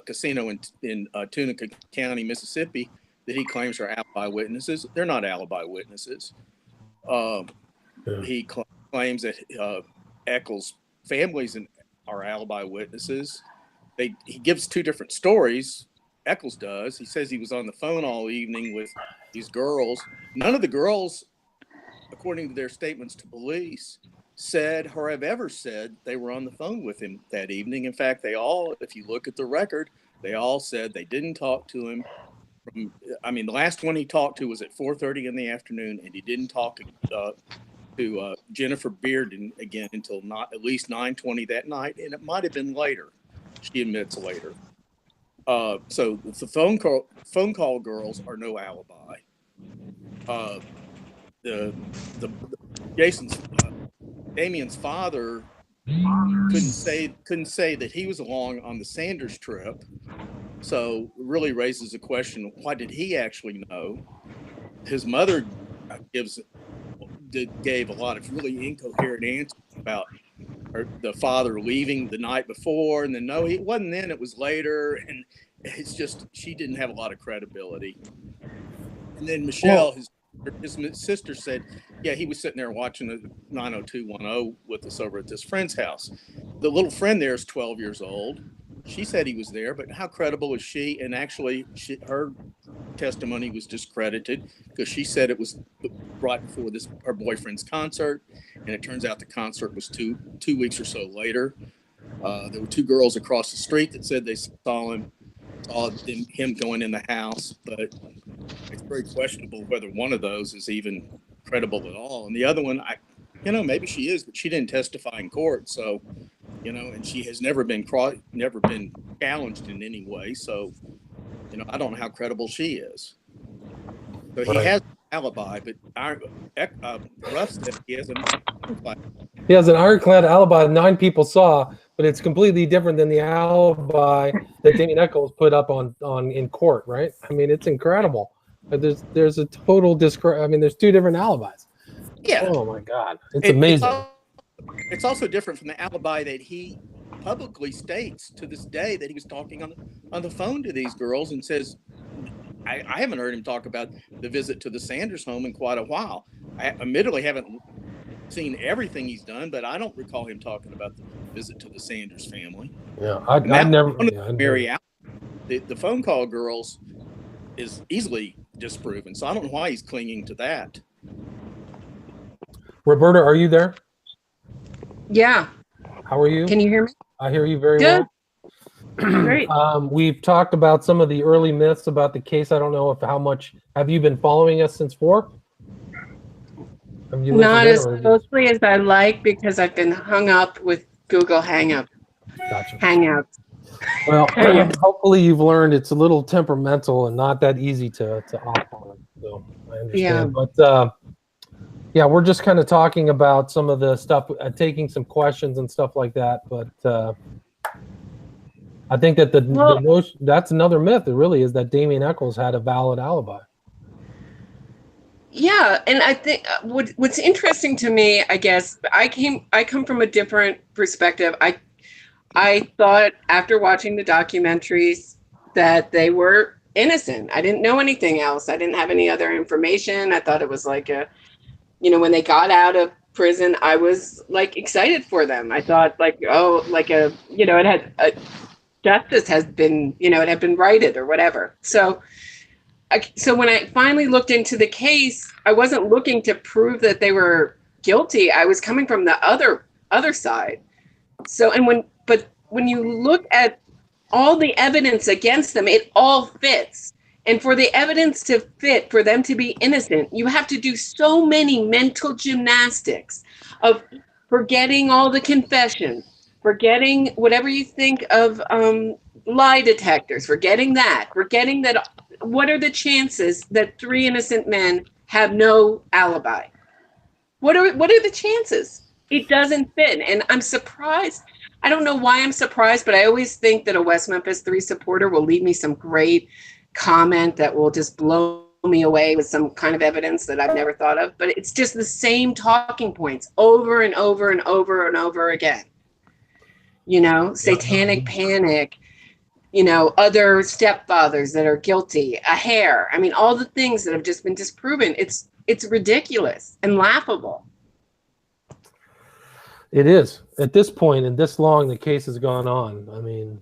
casino in Tunica County, Mississippi, that he claims are alibi witnesses. They're not alibi witnesses. He claims that Eccles' families are alibi witnesses. He gives two different stories. Eccles does. He says he was on the phone all evening with these girls. None of the girls, according to their statements to police, said or have ever said they were on the phone with him that evening. In fact, they all, if you look at the record, they all said they didn't talk to him. The last one he talked to was at 4:30 in the afternoon, and he didn't talk to Jennifer Bearden again until not at least 9:20 that night, and it might have been later. She admits later. So the phone call girls are no alibi. Damien's father couldn't say that he was along on the Sanders trip. So it really raises the question: what did he actually know? His mother gave a lot of really incoherent answers about the father leaving the night before, and then no, it wasn't then, it was later, and it's just she didn't have a lot of credibility. And then Michelle, his sister, said, yeah, he was sitting there watching the 90210 with us over at this friend's house. The little friend there is 12 years old. She said he was there, but how credible is she? And actually, her testimony was discredited because she said it was right before her boyfriend's concert, and it turns out the concert was two weeks or so later. There were two girls across the street that said they saw him going in the house, but it's very questionable whether one of those is even credible at all. And the other one, maybe she is, but she didn't testify in court, so. And she has never been challenged in any way. So, I don't know how credible she is. So he has an alibi, but Ruff said he has an alibi. He has an ironclad alibi 9 people saw, but it's completely different than the alibi that Damien Eccles put up in court, right? I mean, it's incredible. But there's a total there's 2 different alibis. Yeah. Oh my God, it's amazing. It's also different from the alibi that he publicly states to this day that he was talking on the phone to these girls and says, I haven't heard him talk about the visit to the Sanders home in quite a while. I admittedly haven't seen everything he's done, but I don't recall him talking about visit to the Sanders family. Yeah, And I that never. one of Yeah, the Mary Allen, the phone call girls is easily disproven. So I don't know why he's clinging to that. Roberta, are you there? Yeah. How are you? Can you hear me? I hear you very Good. well. Great. We've talked about some of the early myths about the case. I don't know if how much have you been following us since 4? Have you Not listened in as or have you- closely as I like because I've been hung up with Google Hangouts. Gotcha. Well, hopefully you've learned it's a little temperamental and not that easy to opt on. So I understand. But yeah, we're just kind of talking about some of the stuff, taking some questions and stuff like that. But I think that the notion, that's another myth. It really is that Damien Echols had a valid alibi. Yeah, and I think what's interesting to me, I guess, I come from a different perspective. I thought after watching the documentaries that they were innocent. I didn't know anything else. I didn't have any other information. I thought it was like when they got out of prison, I was like excited for them. I thought like, oh, like it had justice has been, it had been righted or whatever. So when I finally looked into the case, I wasn't looking to prove that they were guilty. I was coming from the other side. So, but when you look at all the evidence against them, it all fits. And for the evidence to fit, for them to be innocent, you have to do so many mental gymnastics of forgetting all the confessions, forgetting whatever you think of lie detectors, forgetting that, what are the chances that 3 innocent men have no alibi? What are the chances? It doesn't fit. And I'm surprised. I don't know why I'm surprised, but I always think that a West Memphis 3 supporter will leave me some great comment that will just blow me away with some kind of evidence that I've never thought of. But it's just the same talking points over and over and over and over again. Satanic panic, other stepfathers that are guilty, a hair. I mean, all the things that have just been disproven. It's ridiculous and laughable. It is. At this point and this long, the case has gone on. I mean,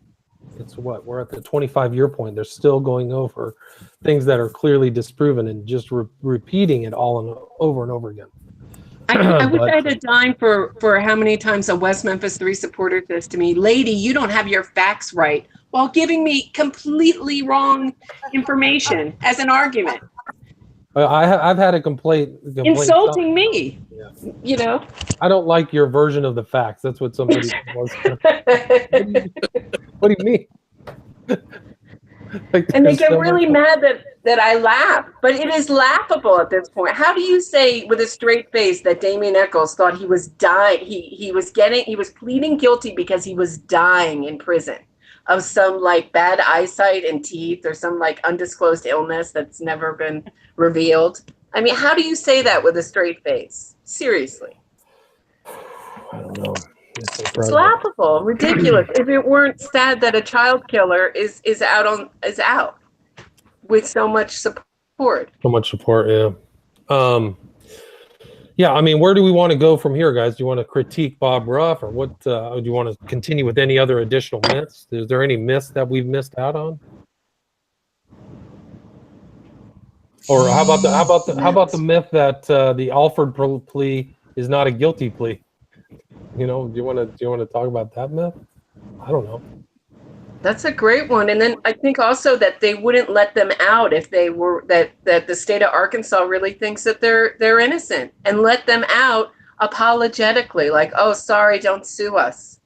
it's we're at the 25-year point. They're still going over things that are clearly disproven and just repeating it all and over again. I wish I had a dime for how many times a West Memphis 3 supporter says to me, "Lady, you don't have your facts right," while giving me completely wrong information as an argument. I've had a complaint Insulting me. Yeah. I don't like your version of the facts. That's what somebody was. What do you mean? And they get really mad that I laugh, but it is laughable at this point. How do you say with a straight face that Damien Echols thought he was dying? He was pleading guilty because he was dying in prison of some like bad eyesight and teeth or some like undisclosed illness that's never been revealed. I mean, how do you say that with a straight face? Seriously. I don't know. It's laughable, ridiculous. If it weren't sad that a child killer is out with so much support. So much support, yeah. Yeah, I mean, where do we want to go from here, guys? Do you want to critique Bob Ruff, or what? Do you want to continue with any other additional myths? Is there any myths that we've missed out on? Or how about the myth that the Alford plea is not a guilty plea? Do you want to talk about that myth? I don't know. That's a great one. And then I think also that they wouldn't let them out if they were that the state of Arkansas really thinks that they're innocent and let them out apologetically, like, "Oh, sorry, don't sue us.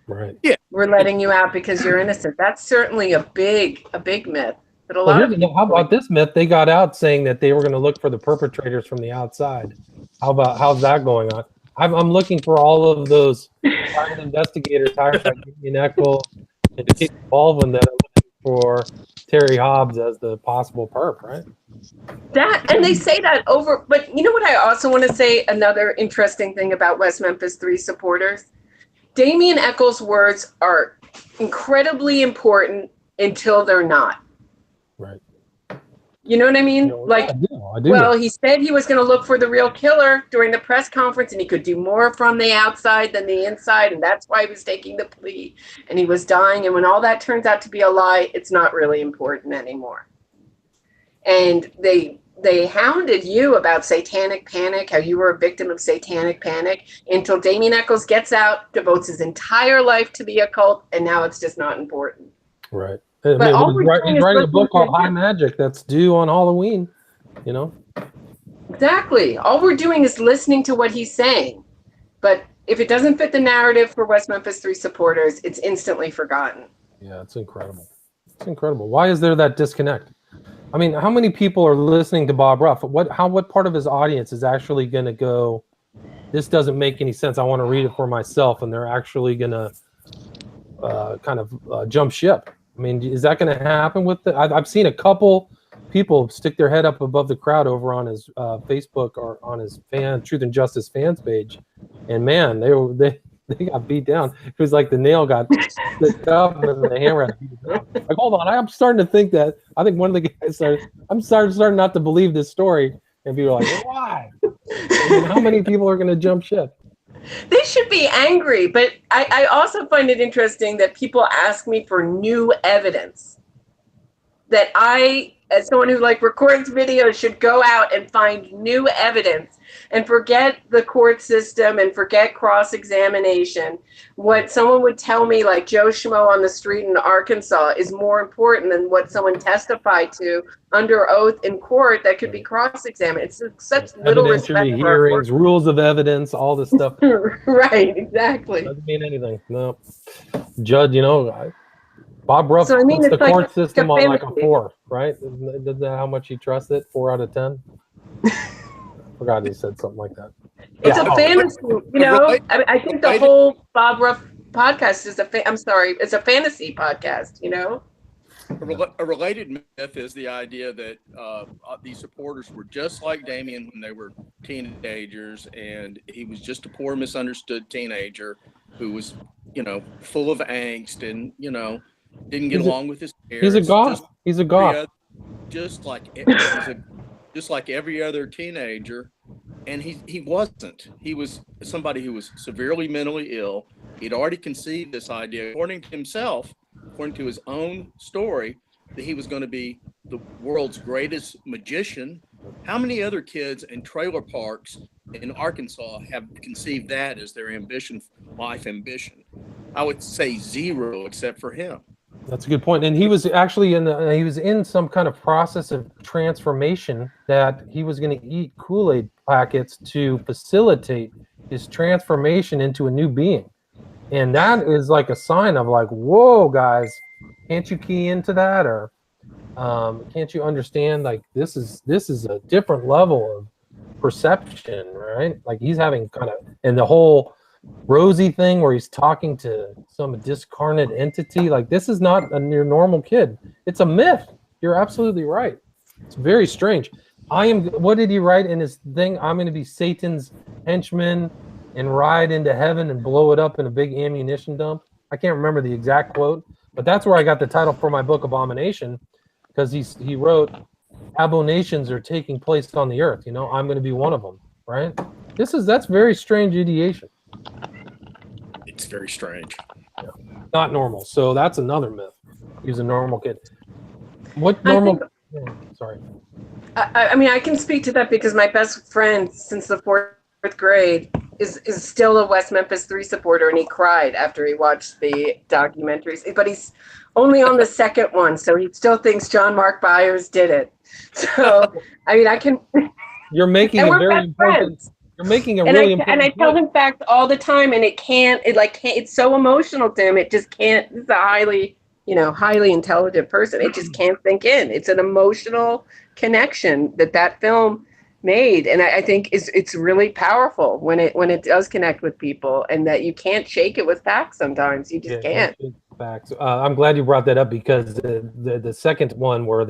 Right. Yeah. We're letting you out because you're innocent." That's certainly a big myth. But How about this myth? They got out saying that they were going to look for the perpetrators from the outside. How's that going on? I'm looking for all of those private investigators hired by Damien Echols and Kate Baldwin that are looking for Terry Hobbs as the possible perp, right? And they say that over, but you know what I also want to say, another interesting thing about West Memphis 3 supporters? Damien Echols' words are incredibly important until they're not. Right. You know what I mean? Like, I do. well, he said he was going to look for the real killer during the press conference, and he could do more from the outside than the inside, and that's why he was taking the plea, and he was dying. And when all that turns out to be a lie, it's not really important anymore. And they hounded you about satanic panic, how you were a victim of satanic panic, until Damien Eccles gets out, devotes his entire life to the occult, and now it's just not important. Right. But all we're doing he's is writing a book listening called to- High Magic that's due on Halloween. You know. Exactly. All we're doing is listening to what he's saying. But if it doesn't fit the narrative for West Memphis 3 supporters, it's instantly forgotten. Yeah, it's incredible. It's incredible. Why is there that disconnect? I mean, how many people are listening to Bob Ruff? What part of his audience is actually going to go, this doesn't make any sense, I want to read it for myself, and they're actually going to jump ship? I mean, is that going to happen with the? I've seen a couple people stick their head up above the crowd over on his Facebook or on his Truth and Justice fans page, and man, they got beat down. It was like the nail got slipped up and the hammer got beat down. Like, hold on, I'm starting to think that. I think one of the guys starting not to believe this story, and people are like, why? I mean, how many people are going to jump ship? They should be angry, but I also find it interesting that people ask me for new evidence. That I, as someone who records videos, should go out and find new evidence and forget the court system and forget cross-examination. What someone would tell me, like Joe Schmo on the street in Arkansas, is more important than what someone testified to under oath in court that could be cross-examined. It's such little respect Evidentiary for our court. hearings, rules of evidence, all this stuff. Right, exactly. Doesn't mean anything. No. Judge, Bob Ruff So, I mean, puts the it's like court system on like a fantasy. 4, right? Isn't that how much he trusts it? 4 out of 10? Forgot he said something like that. It's Yeah. a fantasy, I think the whole Bob Ruff podcast is it's a fantasy podcast, A related myth is the idea that these supporters were just like Damien when they were teenagers, and he was just a poor, misunderstood teenager who was, full of angst and, didn't get along with his parents. He's a goth. He's a goth. Just like every other teenager, and he wasn't. He was somebody who was severely mentally ill. He'd already conceived this idea, according to himself, according to his own story, that he was going to be the world's greatest magician. How many other kids in trailer parks in Arkansas have conceived that as their ambition, life ambition? I would say 0, except for him. That's a good point. And he was actually in some kind of process of transformation that he was going to eat Kool-Aid packets to facilitate his transformation into a new being. And that is like a sign of like, whoa, guys, can't you key into that? Or can't you understand, like, this is a different level of perception, right? Like, he's having and the whole Rosie thing where he's talking to some discarnate entity, like, this is not your normal kid. It's a myth. You're absolutely right. It's very strange. What did he write in his thing? I'm going to be Satan's henchman and ride into heaven and blow it up in a big ammunition dump. I can't remember the exact quote, but that's where I got the title for my book, Abomination, because he wrote, abominations are taking place on the earth. I'm going to be one of them, right? That's very strange ideation. It's very strange. Yeah. Not normal. So that's another myth. He was a normal kid. What normal? Sorry. I mean, I can speak to that because my best friend since the 4th grade is still a West Memphis 3 supporter, and he cried after he watched the documentaries. But he's only on the second one, so he still thinks John Mark Byers did it. So, I mean, I can. You're making a very important. You're making a really important. And I tell him facts all the time, and it's so emotional to him. It just can't. It's a highly intelligent person. It just can't sink in. It's an emotional connection that film made, and I think it's really powerful when it does connect with people, and that you can't shake it with facts. Sometimes you just can't. Facts. I'm glad you brought that up, because the second one where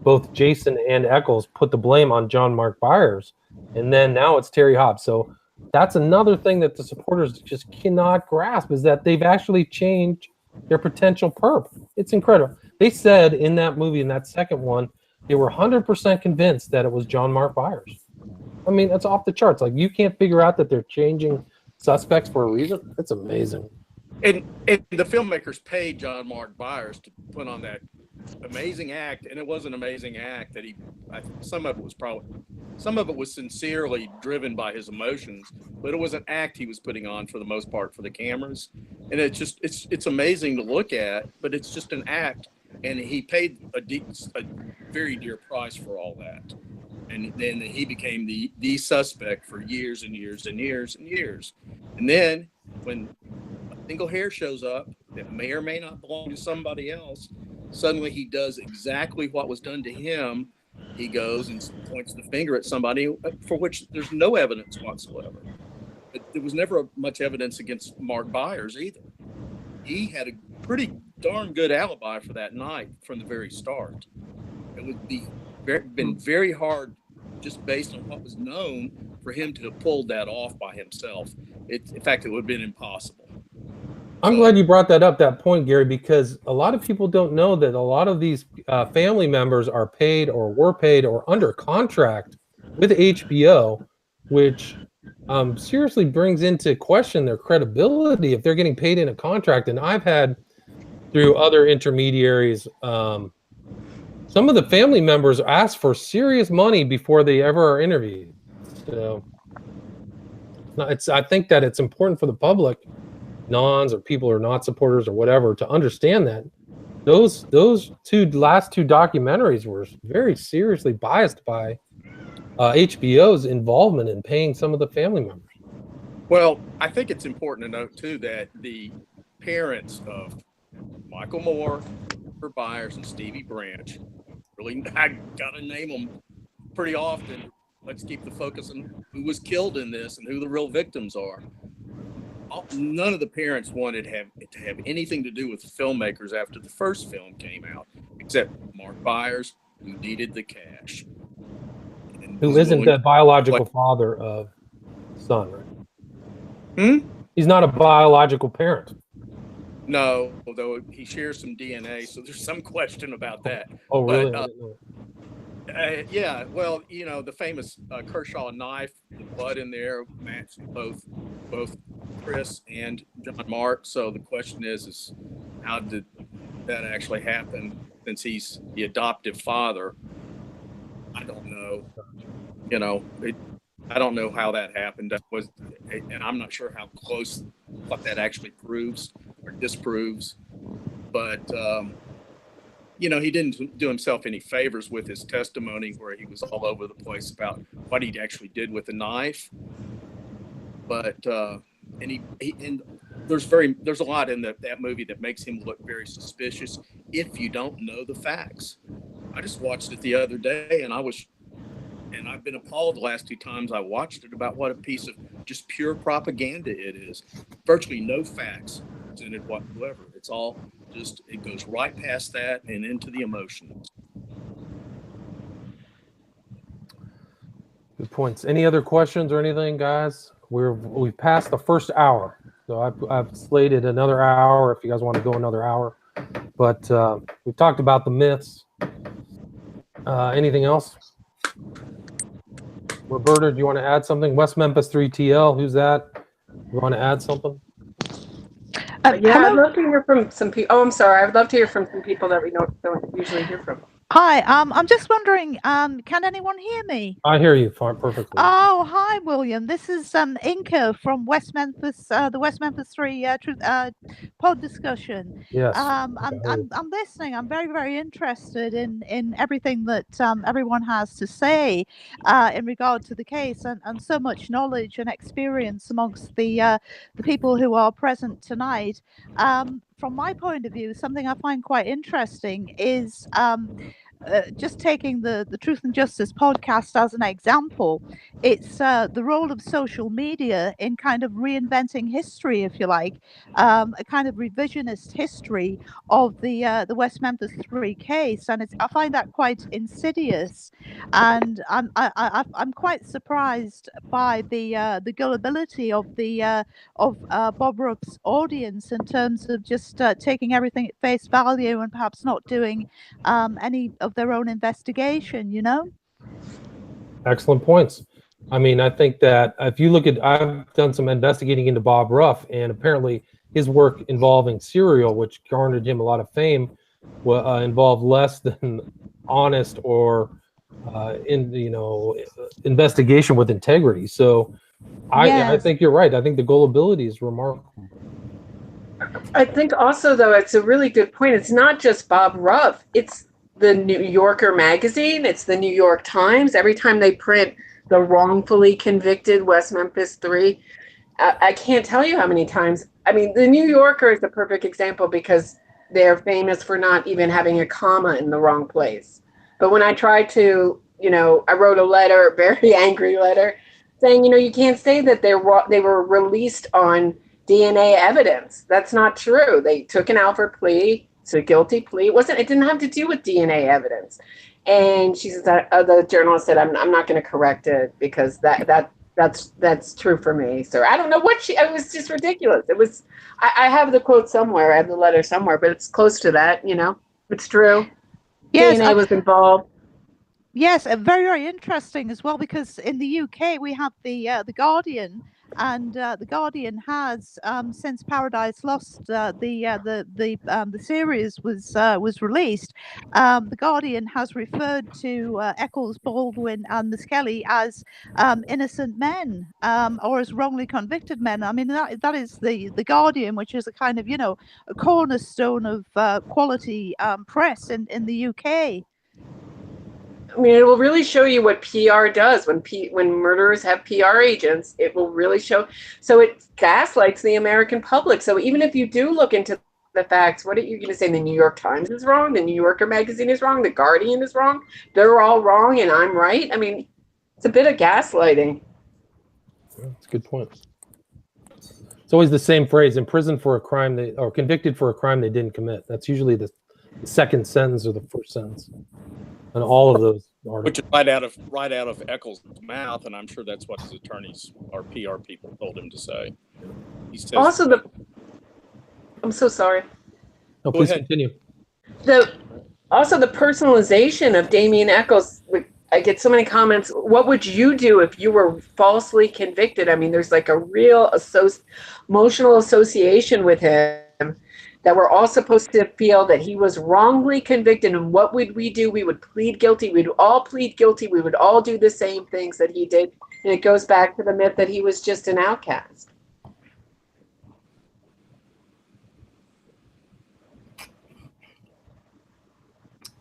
both Jason and Eccles put the blame on John Mark Byers, and then now it's Terry Hobbs. So that's another thing that the supporters just cannot grasp, is that they've actually changed their potential perp. It's incredible. They said in that movie, in that second one, They were 100% convinced that it was John Mark Byers. I mean, that's off the charts. Like, you can't figure out that they're changing suspects for a reason. It's amazing. And the filmmakers paid John Mark Byers to put on that amazing act, and it was an amazing act that some of it was sincerely driven by his emotions, but it was an act he was putting on for the most part for the cameras. And it's amazing to look at, but it's just an act, and he paid a very dear price for all that. And then he became the suspect for years and years and years and years. And then when a single hair shows up that may or may not belong to somebody else, suddenly he does exactly what was done to him. He goes and points the finger at somebody for which there's no evidence whatsoever. But there was never much evidence against Mark Byers either. He had a pretty darn good alibi for that night from the very start. It would been very hard, just based on what was known, for him to have pulled that off by himself. In fact, it would have been impossible. I'm glad you brought that point, Gary, because a lot of people don't know that a lot of these family members are paid or were paid or under contract with HBO, which seriously brings into question their credibility if they're getting paid in a contract. And I've had, through other intermediaries, some of the family members ask for serious money before they ever are interviewed. So I think that it's important for the public, nons or people who are not supporters or whatever, to understand that those last two documentaries were very seriously biased by HBO's involvement in paying some of the family members. Well, I think it's important to note too that the parents of Michael Moore, Robert Byers, and Stevie Branch, really, I gotta name them pretty often. Let's keep the focus on who was killed in this and who the real victims are. None of the parents wanted to have anything to do with the filmmakers after the first film came out, except Mark Byers, who needed the cash. Who isn't the biological father of the son, right? He's not a biological parent. No, although he shares some DNA, so there's some question about that. Oh, really? But, yeah, well, you know, the famous Kershaw knife, the blood in there matched both Chris and John Mark. So the question is how did that actually happen, since he's the adoptive father? I don't know. You know, I don't know how that happened. And I'm not sure how close what that actually proves or disproves. But you know, he didn't do himself any favors with his testimony, where he was all over the place about what he actually did with the knife. But and there's a lot in that movie that makes him look very suspicious if you don't know the facts. I just watched it the other day, and I've been appalled the last two times I watched it about what a piece of just pure propaganda it is. Virtually no facts presented whatsoever. It's all just, it goes right past that and into the emotions. Good points. Any other questions or anything, guys? We've passed the first hour, so I've slated another hour if you guys want to go another hour. But we've talked about the myths. Anything else? Roberta, do you want to add something? West Memphis 3TL, who's that? You want to add something? Yeah, I'd love to hear from some people. Oh, I'm sorry. I'd love to hear from some people that we don't usually hear from. Hi, I'm just wondering, can anyone hear me? I hear you perfectly. Oh, hi, William. This is Inca from West Memphis, the West Memphis 3 pod discussion. Yes. I'm listening. I'm very, very interested in everything that everyone has to say in regard to the case, and so much knowledge and experience amongst the people who are present tonight. From my point of view, something I find quite interesting is just taking the Truth and Justice podcast as an example. It's the role of social media in kind of reinventing history, if you like, a kind of revisionist history of the West Memphis 3 case, and I find that quite insidious, and I'm quite surprised by the gullibility of Bob Ruff's audience in terms of just taking everything at face value and perhaps not doing any of their own investigation, you know? Excellent points. I mean, I think that if you look at, I've done some investigating into Bob Ruff, and apparently his work involving serial, which garnered him a lot of fame, involved less than honest or investigation with integrity. So I Yes. think you're right. I think the gullibility is remarkable. I think also, though, it's a really good point. It's not just Bob Ruff. It's the New Yorker magazine. It's the New York Times. Every time they print the wrongfully convicted West Memphis 3, I can't tell you how many times. I mean, the New Yorker is the perfect example because they're famous for not even having a comma in the wrong place. But when I tried to, I wrote a letter, a very angry letter, saying, you can't say that they were released on DNA evidence. That's not true. They took an Alford plea. It's a guilty plea. It didn't have to do with DNA evidence. And she says that the journalist said, I'm not going to correct it because that's true for me. So I don't know it was just ridiculous. It was, I have the quote somewhere. I have the letter somewhere, but it's close to that, it's true. Yes, DNA was involved. Yes, very, very interesting as well, because in the UK we have the Guardian, and the Guardian has since Paradise Lost, the series was released. The Guardian has referred to Eccles, Baldwin, and Miskelly as innocent men, or as wrongly convicted men. I mean, that is the Guardian, which is a kind of a cornerstone of quality press in the UK. I mean, it will really show you what PR does when murderers have PR agents. It will really show. So it gaslights the American public. So even if you do look into the facts, what are you going to say? The New York Times is wrong. The New Yorker magazine is wrong. The Guardian is wrong. They're all wrong, and I'm right. I mean, it's a bit of gaslighting. That's a good point. It's always the same phrase: in prison for a crime or convicted for a crime they didn't commit. That's usually the second sentence or the first sentence. And all of those articles. Which is right out of Eccles' mouth, and I'm sure that's what his attorneys or PR people told him to say. He says, Also, I'm so sorry. No, please continue. Also, the personalization of Damien Eccles. I get so many comments. What would you do if you were falsely convicted? I mean, there's like a real emotional association with him, that we're all supposed to feel that he was wrongly convicted. And what would we do? We would plead guilty. We'd all plead guilty. We would all do the same things that he did. And it goes back to the myth that he was just an outcast.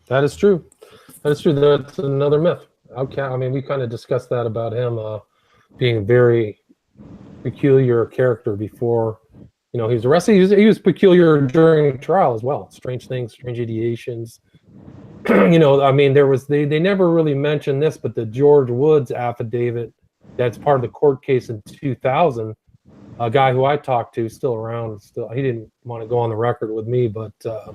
That is true. That's another myth. Outcast. I mean, we kind of discussed that about him being a very peculiar character before. He was arrested. He was peculiar during trial as well. Strange things, strange ideations. I mean, they never really mentioned this, but the George Woods affidavit that's part of the court case in 2000, a guy who I talked to, still around, he didn't want to go on the record with me, but I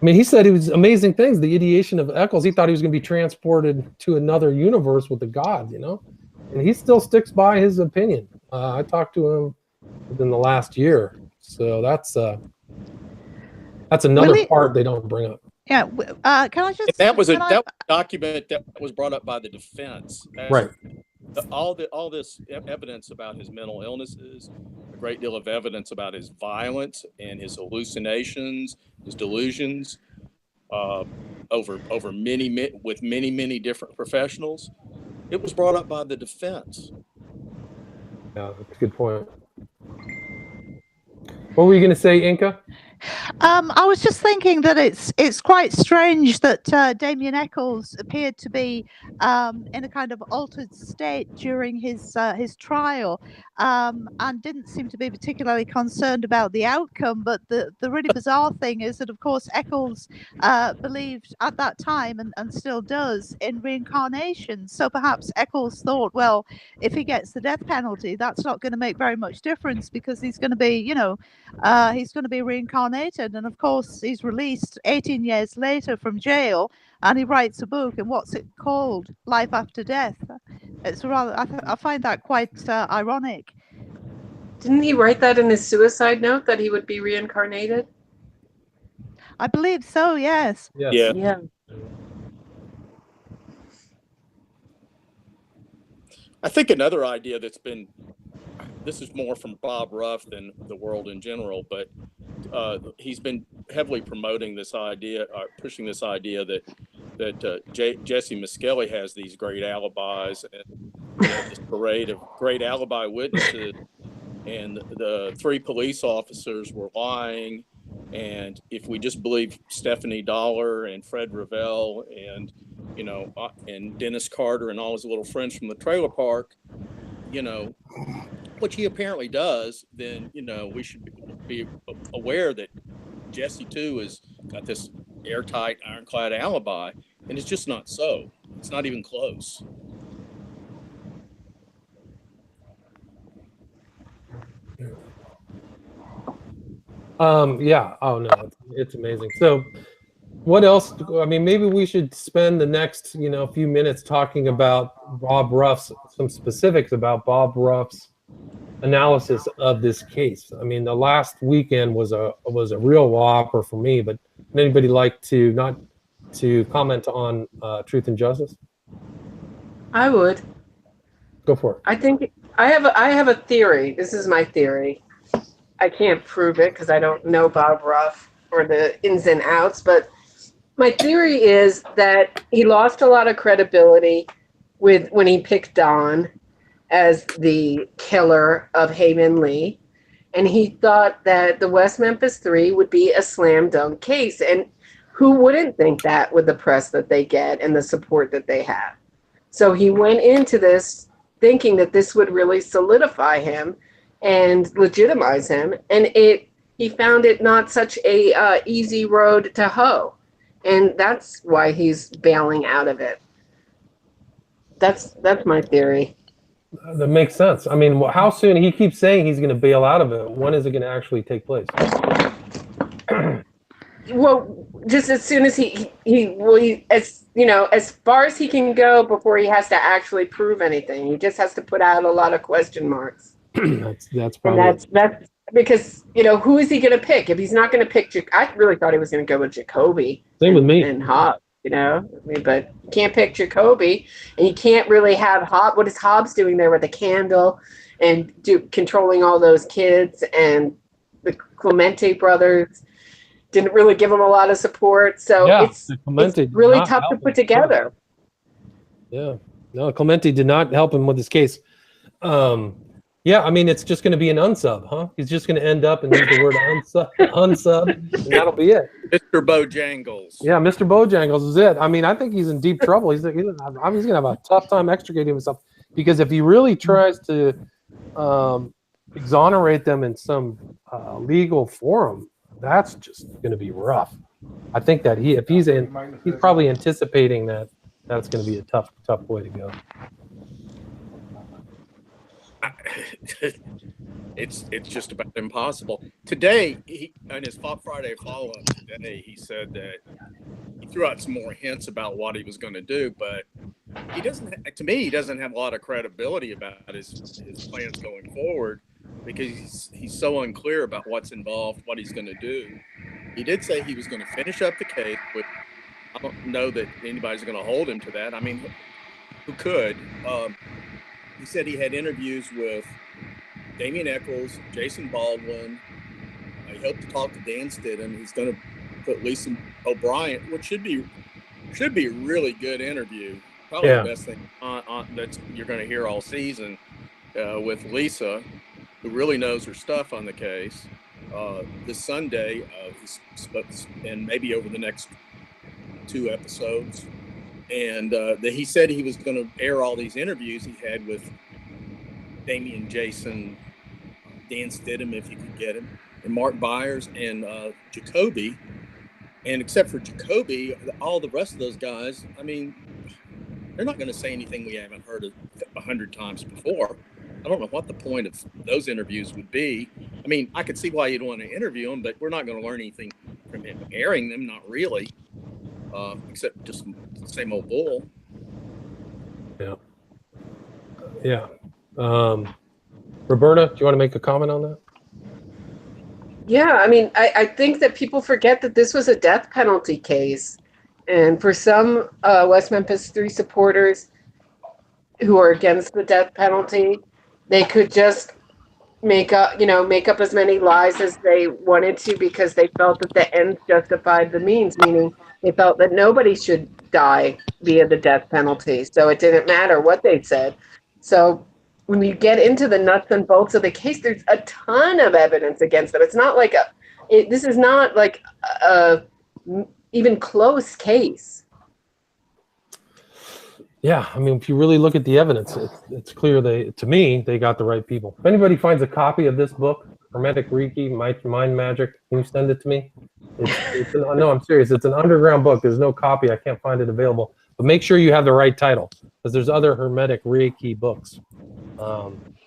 mean, he said it was amazing things. The ideation of Eccles, he thought he was going to be transported to another universe with the gods, and he still sticks by his opinion. I talked to him within the last year, so that's another part they don't bring up. Yeah, can I just? That was a document that was brought up by the defense. Right. All this evidence about his mental illnesses, a great deal of evidence about his violence and his hallucinations, his delusions, over many different professionals. It was brought up by the defense. Yeah, that's a good point. What were you going to say, Inka? I was just thinking that it's quite strange that Damien Eccles appeared to be in a kind of altered state during his trial, and didn't seem to be particularly concerned about the outcome. But the really bizarre thing is that, of course, Eccles believed at that time and still does in reincarnation. So perhaps Eccles thought, well, if he gets the death penalty, that's not going to make very much difference because he's going to be, he's going to be reincarnated. And of course, he's released 18 years later from jail, and he writes a book. And what's it called? Life After Death. It's rather, I find that quite ironic. Didn't he write that in his suicide note, that he would be reincarnated? I believe so. Yes. Yes. Yeah. I think another idea that's been, this is more from Bob Ruff than the world in general, but he's been heavily promoting this idea, pushing this idea that Jesse Miskelly has these great alibis and this parade of great alibi witnesses, and the 3 police officers were lying. And if we just believe Stephanie Dollar and Fred Ravel and, and Dennis Carter and all his little friends from the trailer park, which he apparently does, then, we should be aware that Jesse too has got this airtight, ironclad alibi. And it's just not so. It's not even close. Yeah. Oh no, it's amazing. So what else? I mean, maybe we should spend the next, few minutes talking about Bob Ruff's, some specifics about Bob Ruff's analysis of this case. I mean, the last weekend was a real whopper for me, but would anybody like to comment on Truth and Justice? I would. Go for it. I think I have a theory. This is my theory. I can't prove it because I don't know Bob Ruff or the ins and outs, but my theory is that he lost a lot of credibility when he picked Don as the killer of Hae-Min Lee, and he thought that the West Memphis 3 would be a slam dunk case, and who wouldn't think that with the press that they get and the support that they have? So he went into this thinking that this would really solidify him and legitimize him, and he found it not such a easy road to hoe, and that's why he's bailing out of it. That's my theory. That makes sense. I mean, how soon? He keeps saying he's going to bail out of it. When is it going to actually take place? Well, just as soon as as far as he can go before he has to actually prove anything. He just has to put out a lot of question marks. that's probably that's because who is he going to pick? If he's not going to pick, I really thought he was going to go with Jacoby. Same with me. And Hobbs. But you can't pick Jacoby, and you can't really have Hobbs. What is Hobbs doing there with a candle and controlling all those kids? And the Clemente brothers didn't really give him a lot of support. So it's really tough to put together. Yeah. No, Clemente did not help him with this case. Yeah, I mean, it's just going to be an unsub, huh? He's just going to end up and use the word unsub, and that'll be it. Mr. Bojangles. Yeah, Mr. Bojangles is it. I mean, I think he's in deep trouble. He's going to have a tough time extricating himself, because if he really tries to exonerate them in some legal forum, that's just going to be rough. I think that he's probably anticipating that's going to be a tough way to go. It's just about impossible. Today, in his Friday follow-up today, he said that he threw out some more hints about what he was going to do, but he doesn't have a lot of credibility about his plans going forward, because he's so unclear about what's involved, what he's going to do. He did say he was going to finish up the case, but I don't know that anybody's going to hold him to that. I mean, who could? He said he had interviews with Damian Eccles, Jason Baldwin. He hoped to talk to Dan Stidham. He's going to put Lisa O'Brien, which should be a really good interview. Probably the best thing that you're going to hear all season, with Lisa, who really knows her stuff on the case. This Sunday, and maybe over the next 2 episodes. And he said he was going to air all these interviews he had with Damian, Jason, Dan Stidham, if you could get him, and Mark Byers and Jacoby. And except for Jacoby, all the rest of those guys, I mean, they're not going to say anything we haven't heard 100 times before. I don't know what the point of those interviews would be. I mean, I could see why you'd want to interview him, but we're not going to learn anything from him airing them, not really. Except just the same old bull. Yeah. Roberta, do you want to make a comment on that? Yeah, I mean, I think that people forget that this was a death penalty case. And for some West Memphis 3 supporters, who are against the death penalty, they could just make up as many lies as they wanted to because they felt that the ends justified the means, meaning they felt that nobody should die via the death penalty. So it didn't matter what they said. So when you get into the nuts and bolts of the case, there's a ton of evidence against them. It's not like this is not like a even close case. Yeah, I mean, if you really look at the evidence, it's clear to me, they got the right people. If anybody finds a copy of this book, Hermetic Reiki, Mind Magic, can you send it to me? No, I'm serious. It's an underground book. There's no copy. I can't find it available. But make sure you have the right title, because there's other Hermetic Reiki books.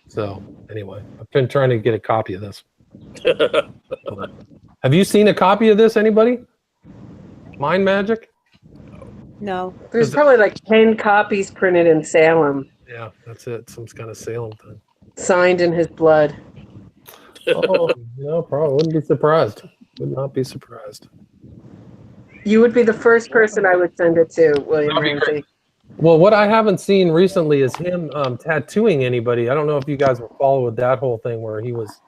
So anyway, I've been trying to get a copy of this. Have you seen a copy of this, anybody? Mind Magic? No. There's probably like 10 copies printed in Salem, Yeah, that's it. Some kind of Salem thing. signed in his blood. Oh, no, probably wouldn't be surprised. Would not be surprised. You would be the first person I would send it to, William Ramsey. Well, what I haven't seen recently is him tattooing anybody. I don't know if you guys were followed with that whole thing where he was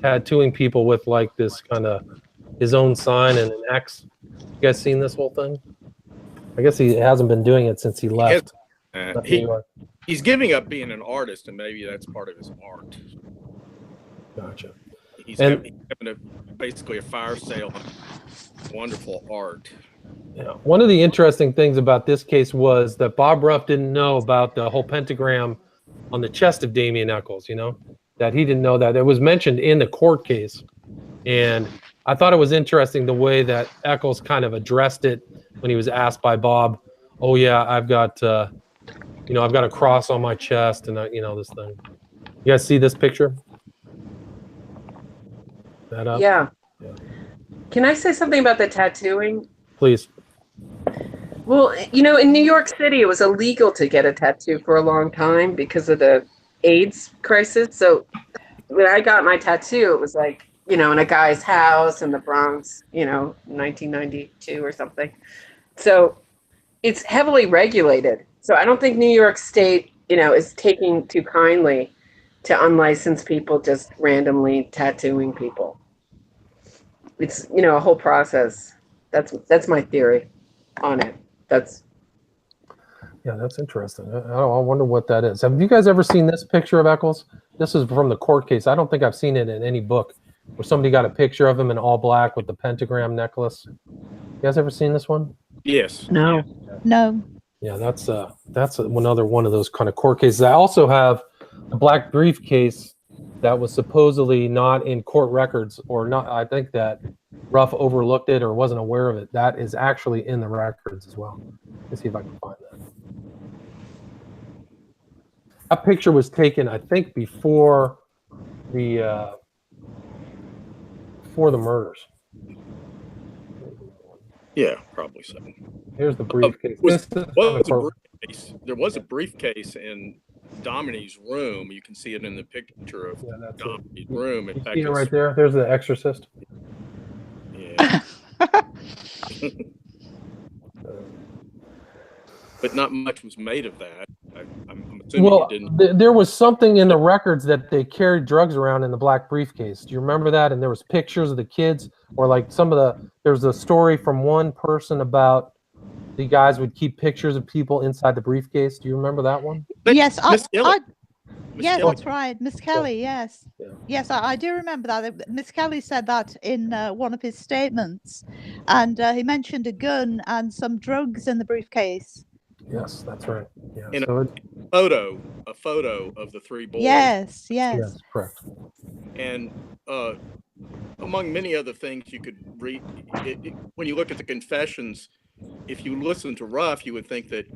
tattooing people with like this kind of his own sign and an X. You guys seen this whole thing? I guess he hasn't been doing it since he left. He's giving up being an artist, and maybe that's part of his art. Gotcha. He's having basically a fire sale of wonderful art. Yeah. One of the interesting things about this case was that Bob Ruff didn't know about the whole pentagram on the chest of Damien Echols, that he didn't know that. It was mentioned in the court case. And I thought it was interesting the way that Echols kind of addressed it when he was asked by Bob, oh yeah, I've got a cross on my chest and this thing. You guys see this picture? That up? Yeah. Can I say something about the tattooing? Please. Well, in New York City, it was illegal to get a tattoo for a long time because of the AIDS crisis. So when I got my tattoo, it was like, in a guy's house in the Bronx, 1992 or something. So it's heavily regulated. So I don't think New York State, is taking too kindly to unlicensed people just randomly tattooing people. It's, a whole process. That's my theory on it. That's interesting. I wonder what that is. Have you guys ever seen this picture of Echols? This is from the court case. I don't think I've seen it in any book where somebody got a picture of him in all black with the pentagram necklace. You guys ever seen this one? Yes. no. No. Yeah, that's another one of those kind of court cases. I also have a black briefcase that was supposedly not in court records, or not. I think that Ruff overlooked it or wasn't aware of it. That is actually in the records as well. Let's see if I can find that. That picture was taken, I think, before the murders. Yeah, probably so. Here's the briefcase. There was a briefcase in Dominy's room. You can see it in the picture of Dominy's room. In fact, see it right there. There's the Exorcist. Yeah. But not much was made of that. I'm assuming Well, you didn't. there was something in the records that they carried drugs around in the black briefcase. Do you remember that? And there was pictures of the kids, or like there's a story from one person about the guys would keep pictures of people inside the briefcase. Do you remember that one? Yes, Kelly. yes, Kelly. that's right. Miss Kelly, yes. Yeah. Yes, I do remember that. Miss Kelly said that in one of his statements. And he mentioned a gun and some drugs in the briefcase. Yes, that's right. Yeah. And So a photo of the three boys. Yes. yes, correct. And among many other things you could read, when you look at the confessions, if you listen to Ruff, you would think that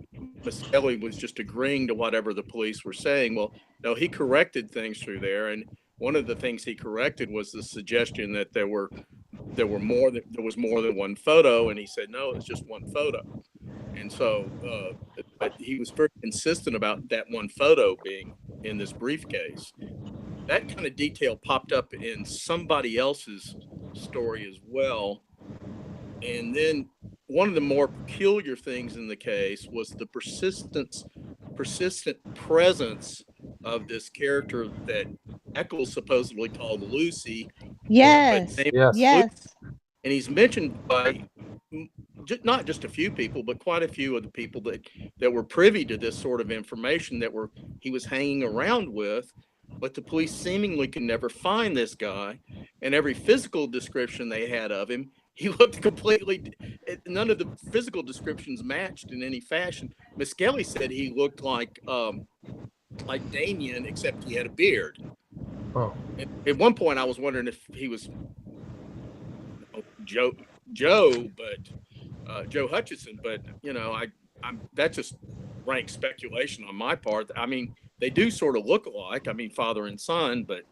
Kelly was just agreeing to whatever the police were saying. Well, no, he corrected things through there, and one of the things he corrected was the suggestion that there was more than one photo, and he said no, it's just one photo. And so, but he was very consistent about that one photo being in this briefcase. That kind of detail popped up in somebody else's story as well. And then one of the more peculiar things in the case was the persistent persistent presence of this character that Eccles supposedly called Lucy, Yes. named Yes. Yes. and he's mentioned by not just a few people, but quite a few of the people that were privy to this sort of information that he was hanging around with. But the police seemingly could never find this guy, and every physical description they had of him, he looked completely. None of the physical descriptions matched in any fashion. Miss Kelly said he looked like Damien, except he had a beard. Oh. At one point, I was wondering if he was Joe, but Joe Hutchison. But I'm that's just rank speculation on my part. I mean, they do sort of look alike. I mean, father and son, but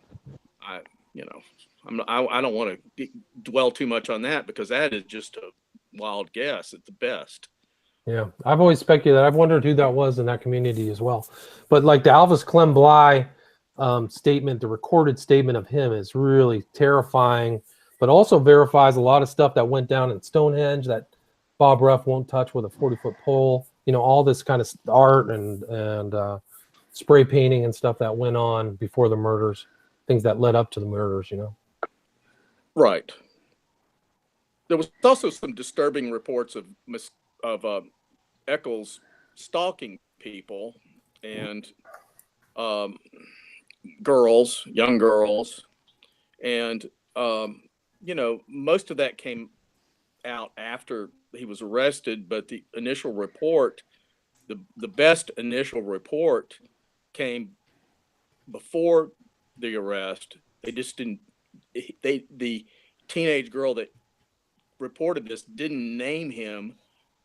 I don't want to dwell too much on that because that is just a wild guess at the best. Yeah, I've always speculated. I've wondered who that was in that community as well. But like the Alvis Clem Bly statement, the recorded statement of him is really terrifying, but also verifies a lot of stuff that went down in Stonehenge that Bob Ruff won't touch with a 40-foot pole. You know, all this kind of art and spray painting and stuff that went on before the murders, things that led up to the murders, you know. Right. There was also some disturbing reports of Eccles stalking people and young girls, and most of that came out after he was arrested. But the initial report, the best initial report, came before the arrest. They just didn't. The teenage girl that reported this didn't name him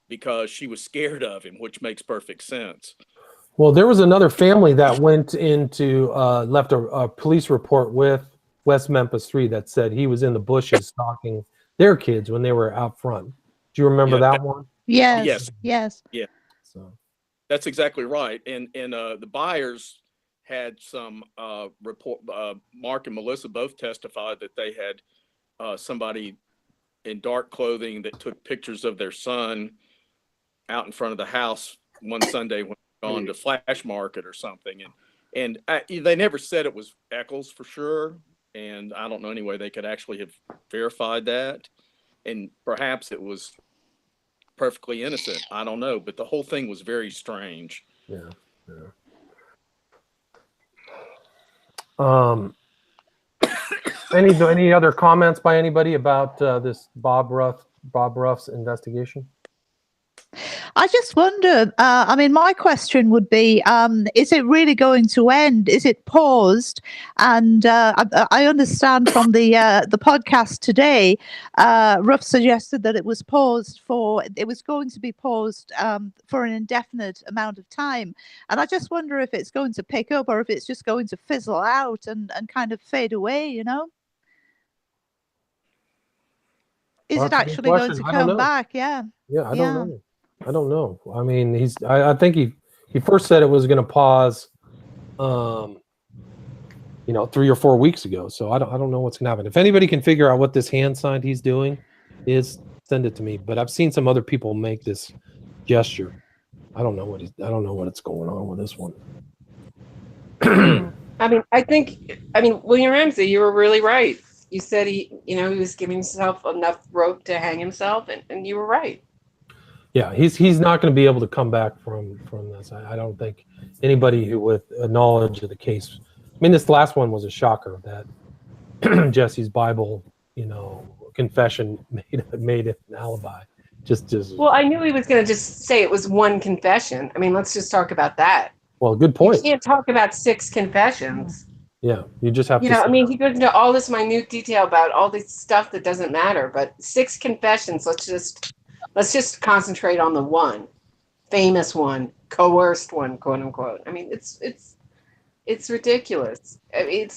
because she was scared of him, which makes perfect sense. Well, there was another family that went into left a police report with West Memphis 3 that said he was in the bushes stalking their kids when they were out front. Do you remember that one? Yes. Yes. Yeah. So that's exactly right. And the buyers had some report. Mark and Melissa both testified that they had somebody in dark clothing that took pictures of their son out in front of the house one Sunday when they were on to Flash Market or something. And they never said it was Eccles for sure. And I don't know any way they could actually have verified that. And perhaps it was perfectly innocent. I don't know. But the whole thing was very strange. yeah. Any other comments by anybody about this Bob Ruff's investigation? I just wonder, I mean, my question would be, is it really going to end? Is it paused? And I understand from the podcast today, Ruff suggested that it was going to be paused for an indefinite amount of time. And I just wonder if it's going to pick up or if it's just going to fizzle out and kind of fade away, you know? Is Well, it that's a good actually going question. to I don't come know. back? Yeah. Yeah, I don't know. I mean, I think he first said it was going to pause, 3 or 4 weeks ago. So I don't know what's going to happen. If anybody can figure out what this hand sign he's doing is, send it to me. But I've seen some other people make this gesture. I don't know what's going on with this one. I mean, William Ramsey, you were really right. You said he was giving himself enough rope to hang himself, and you were right. Yeah, he's not going to be able to come back from this. I don't think anybody who with a knowledge of the case. I mean, this last one was a shocker that Jesse's Bible, confession made it an alibi. Just Well, I knew he was going to just say it was one confession. I mean, let's just talk about that. Well, good point. You can't talk about 6 confessions. Yeah, you just have to. I mean, he goes into all this minute detail about all this stuff that doesn't matter. But 6 confessions. Let's just concentrate on the one, famous one, coerced one, quote unquote. I mean, it's ridiculous. I mean,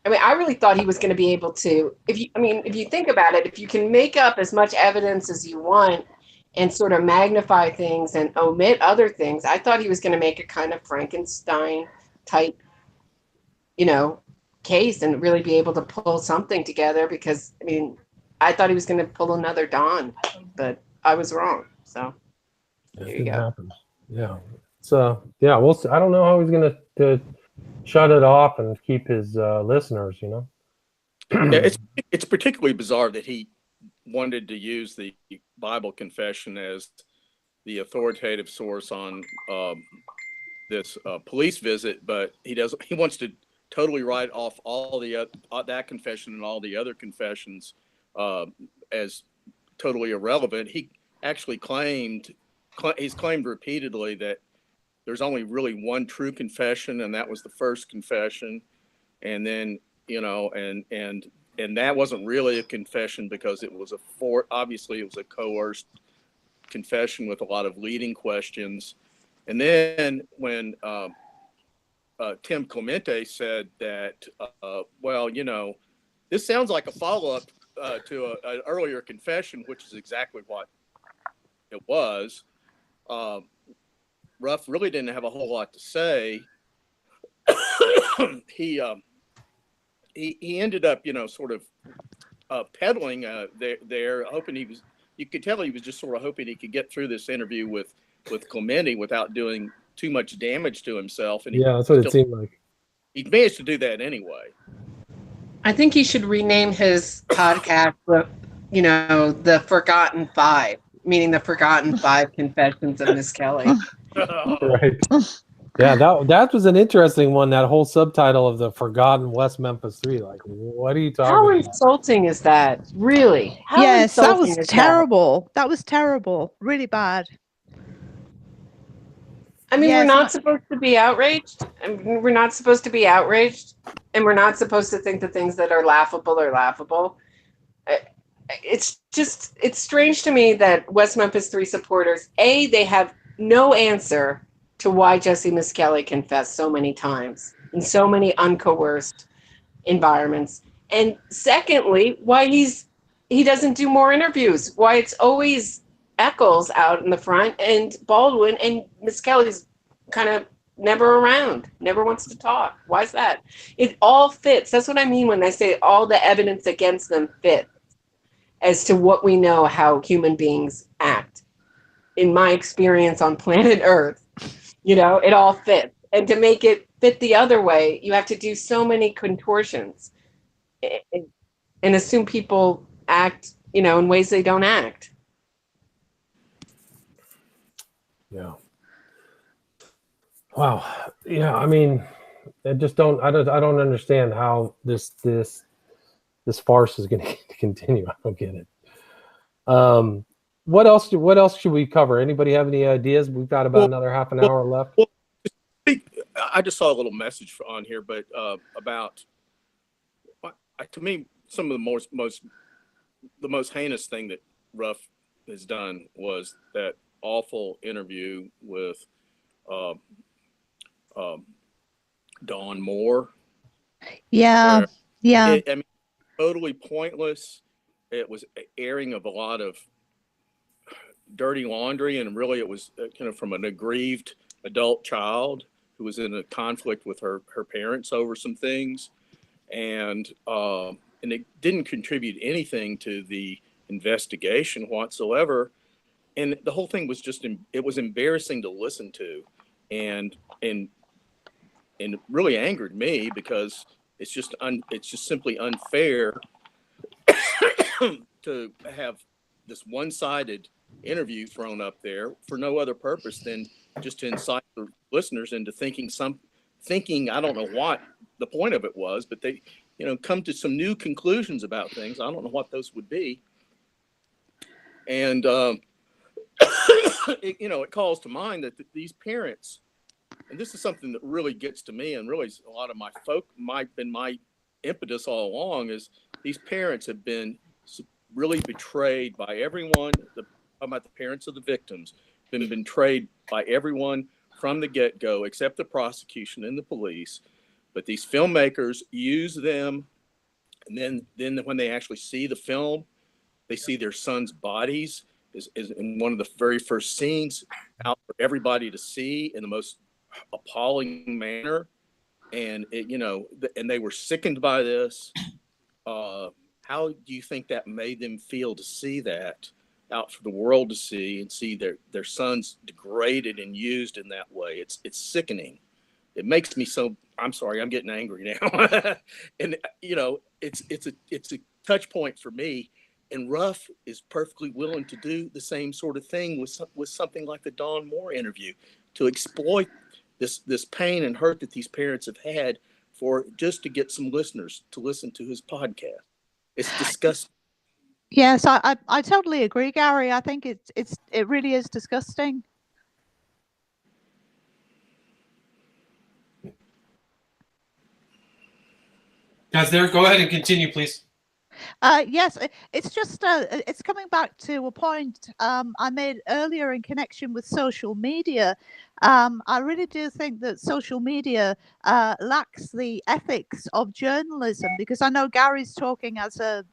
I really thought he was going to be able to. If you think about it, if you can make up as much evidence as you want and sort of magnify things and omit other things, I thought he was going to make a kind of Frankenstein type, case and really be able to pull something together. Because I thought he was going to pull another Don, but I was wrong. So there you go. Happen. Yeah, it's yeah, we'll see. I don't know how he's gonna to shut it off and keep his listeners, you know. Yeah, it's particularly bizarre that he wanted to use the Bible confession as the authoritative source on this police visit, but he wants to totally write off all the that confession and all the other confessions as totally irrelevant. He actually he's claimed repeatedly that there's only really one true confession, and that was the first confession. And then, you know, and that wasn't really a confession because it was obviously it was a coerced confession with a lot of leading questions. And then when Tim Clemente said that, well, you know, this sounds like a follow-up to an earlier confession, which is exactly what it was. Ruff really didn't have a whole lot to say. He ended up, you know, sort of peddling there, hoping you could tell he was just sort of hoping he could get through this interview with Clemente without doing too much damage to himself. And yeah, that's what it seemed like. He managed to do that anyway. I think he should rename his podcast, you know, The Forgotten Five, meaning the Forgotten Five Confessions of Miss Kelly. Right. Yeah, that was an interesting one. That whole subtitle of The Forgotten West Memphis 3. Like, what are you talking How about? insulting is that? Really? How Yes, that insulting was is terrible. That was terrible. Really bad. I mean, Yes, we're not supposed to be outraged. I mean, we're not supposed to be outraged, and we're not supposed to think the things that are laughable are laughable. It's strange to me that West Memphis 3 supporters, they have no answer to why Jesse Miskelly confessed so many times in so many uncoerced environments, and secondly, why he doesn't do more interviews. Why it's always Eccles out in the front and Baldwin, and Miss Kelly's kind of never around, never wants to talk. Why is that? It all fits. That's what I mean when I say all the evidence against them fits as to what we know how human beings act. In my experience on planet Earth, you know, it all fits. And to make it fit the other way, you have to do so many contortions and assume people act, you know, in ways they don't act. Yeah. Wow. Yeah. I mean, I don't understand how this farce is going to continue. I don't get it. What else should we cover? Anybody have any ideas? We've got about another half an hour left. Well, I just saw a little message on here, but about to me, some of the most heinous thing that Ruff has done was that awful interview with Dawn Moore. Yeah. Yeah. I mean, totally pointless. It was airing of a lot of dirty laundry, and really it was kind of from an aggrieved adult child who was in a conflict with her parents over some things, and it didn't contribute anything to the investigation whatsoever. And the whole thing was it was embarrassing to listen to, and really angered me because it's just simply unfair to have this one-sided interview thrown up there for no other purpose than just to incite the listeners into thinking I don't know what the point of it was, but they, you know, come to some new conclusions about things. I don't know what those would be. And, it calls to mind that these parents, and this is something that really gets to me, and really a lot of my impetus all along, is these parents have been really betrayed by everyone. About the parents of the victims, been betrayed by everyone from the get-go, except the prosecution and the police. But these filmmakers use them, and then when they actually see the film, they see their sons' bodies is in one of the very first scenes out for everybody to see in the most appalling manner. And and they were sickened by this. How do you think that made them feel to see that? out for the world to see and see their sons degraded and used in that way. It's sickening. It makes me so, I'm sorry, I'm getting angry now. And you know, it's a touch point for me. And Ruff is perfectly willing to do the same sort of thing with something like the Don Moore interview, to exploit this pain and hurt that these parents have had for just to get some listeners to listen to his podcast. It's disgusting. Yes, I totally agree, Gary. I think it really is disgusting. Guys, there. Go ahead and continue, please. Yes, it's just it's coming back to a point I made earlier in connection with social media. I really do think that social media lacks the ethics of journalism, because I know Gary's talking as a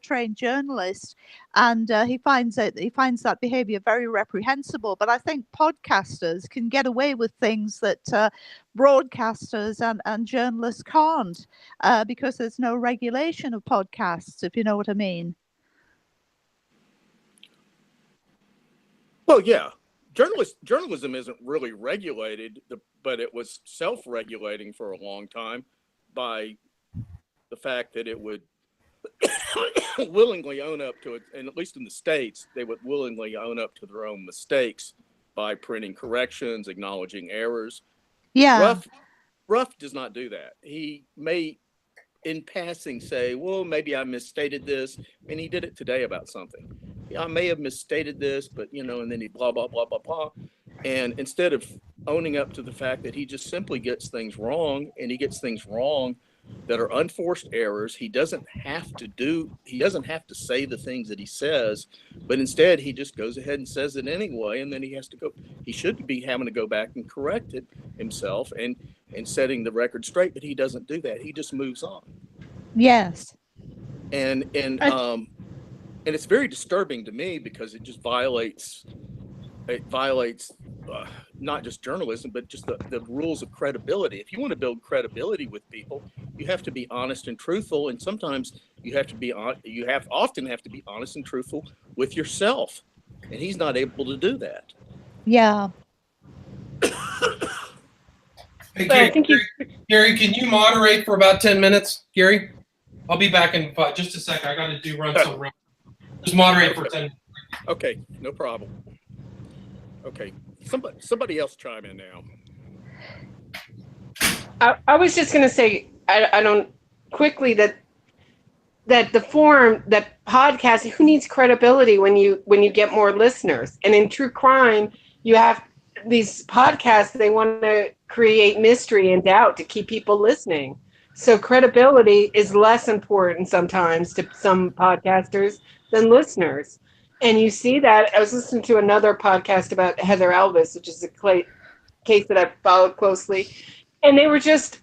trained journalist, and he finds that behavior very reprehensible. But I think podcasters can get away with things that broadcasters and journalists can't, because there's no regulation of podcasts, if you know what I mean. Well, yeah, journalism isn't really regulated, but it was self-regulating for a long time by the fact that it would willingly own up to it, and at least in the States, they would willingly own up to their own mistakes by printing corrections, acknowledging errors. Yeah. Ruff does not do that. He may, in passing, say, well, maybe I misstated this. And he did it today about something. Yeah, I may have misstated this, but, and then he blah, blah, blah, blah, blah. And instead of owning up to the fact that he just simply gets things wrong, and he gets things wrong that are unforced errors, he doesn't have to say the things that he says, but instead he just goes ahead and says it anyway. And then he should be having to go back and correct it himself and setting the record straight, but he doesn't do that. He just moves on. Yes. And it's very disturbing to me, because it just violates not just journalism, but just the rules of credibility. If you want to build credibility with people, you have to be honest and truthful. And sometimes you often have to be honest and truthful with yourself. And he's not able to do that. Yeah. Hey, Gary, can you moderate for about 10 minutes? Gary, I'll be back in just a second. I got to run some around. Just moderate for 10 minutes. Okay, no problem. Okay, somebody else chime in now. I was just going to say, I don't quickly that the form, that podcast, who needs credibility when you get more listeners? And in true crime, you have these podcasts, they want to create mystery and doubt to keep people listening. So credibility is less important sometimes to some podcasters than listeners. And you see that. I was listening to another podcast about Heather Elvis, which is a case that I've followed closely. And they were just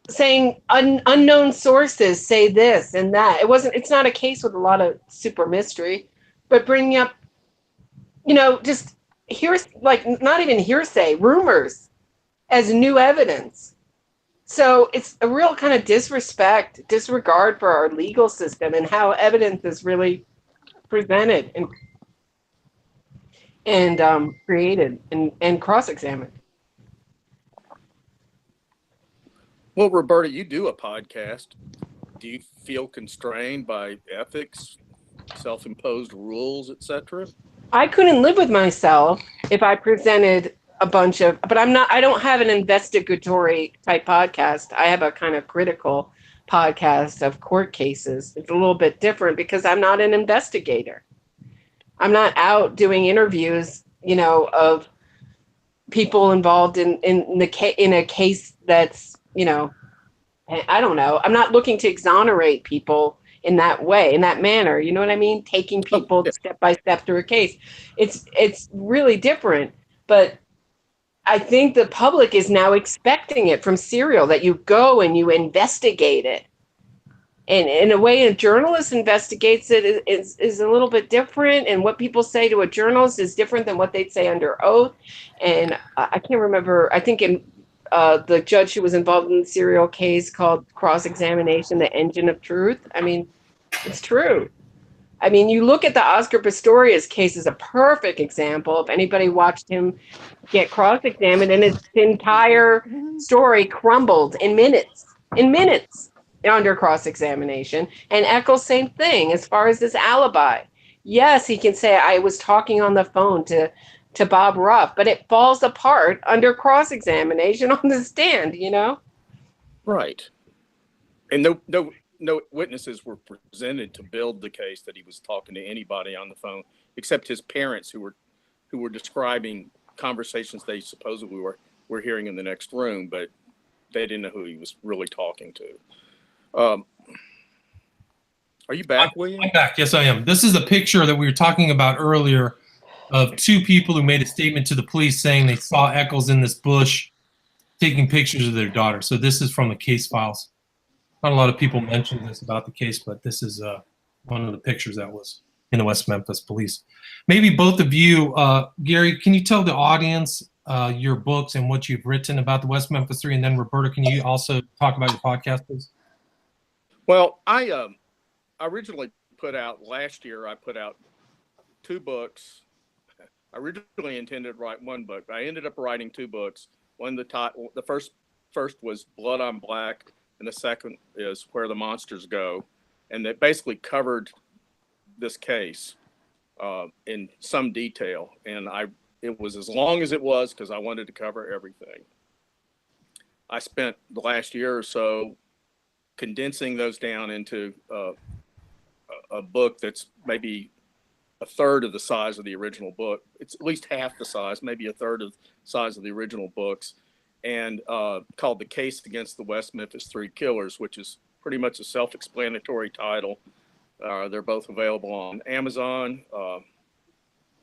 saying unknown sources say this and that. It's not a case with a lot of super mystery, but bringing up, just not even hearsay, rumors as new evidence. So it's a real kind of disregard for our legal system and how evidence is really presented and created and cross-examined. Well, Roberta, you do a podcast. Do you feel constrained by ethics, self-imposed rules, etc.? I couldn't live with myself if I presented but I don't have an investigatory type podcast. I have a kind of critical podcast of court cases. It's a little bit different because I'm not an investigator. I'm not out doing interviews, of people involved in a case that's, I don't know. I'm not looking to exonerate people in that way, in that manner. You know what I mean? Taking people step by step through a case. It's really different, but I think the public is now expecting it from Serial, that you go and you investigate it. And in a way, a journalist investigates it is a little bit different. And what people say to a journalist is different than what they'd say under oath. And I can't remember, I think in the judge who was involved in the Serial case called cross-examination, the engine of truth. I mean, it's true. I mean, you look at the Oscar Pistorius case as a perfect example. If anybody watched him get cross-examined, and his entire story crumbled in minutes under cross-examination. And Eccles, same thing as far as his alibi. Yes, he can say, I was talking on the phone to Bob Ruff, but it falls apart under cross-examination on the stand, you know? Right. And no witnesses were presented to build the case that he was talking to anybody on the phone, except his parents who were describing conversations they supposedly were hearing in the next room, but they didn't know who he was really talking to. Are you back, William? I'm back. Yes, I am. This is a picture that we were talking about earlier of two people who made a statement to the police saying they saw Eccles in this bush taking pictures of their daughter. So this is from the case files. Not a lot of people mentioned this about the case, but this is one of the pictures that was in the West Memphis Police. Maybe both of you, Gary, can you tell the audience your books and what you've written about the West Memphis 3? And then Roberta, can you also talk about your podcast, please? Well, I originally last year, I put out 2 books. I originally intended to write 1 book, but I ended up writing 2 books. The first was Blood on Black, and the second is Where the Monsters Go. And they basically covered this case in some detail. And it was as long as it was because I wanted to cover everything. I spent the last year or so condensing those down into a book that's maybe a third of the size of the original book. It's at least half the size, maybe a third of the size of the original books, and called The Case Against the West Memphis 3 Killers, which is pretty much a self-explanatory title. They're both available on Amazon.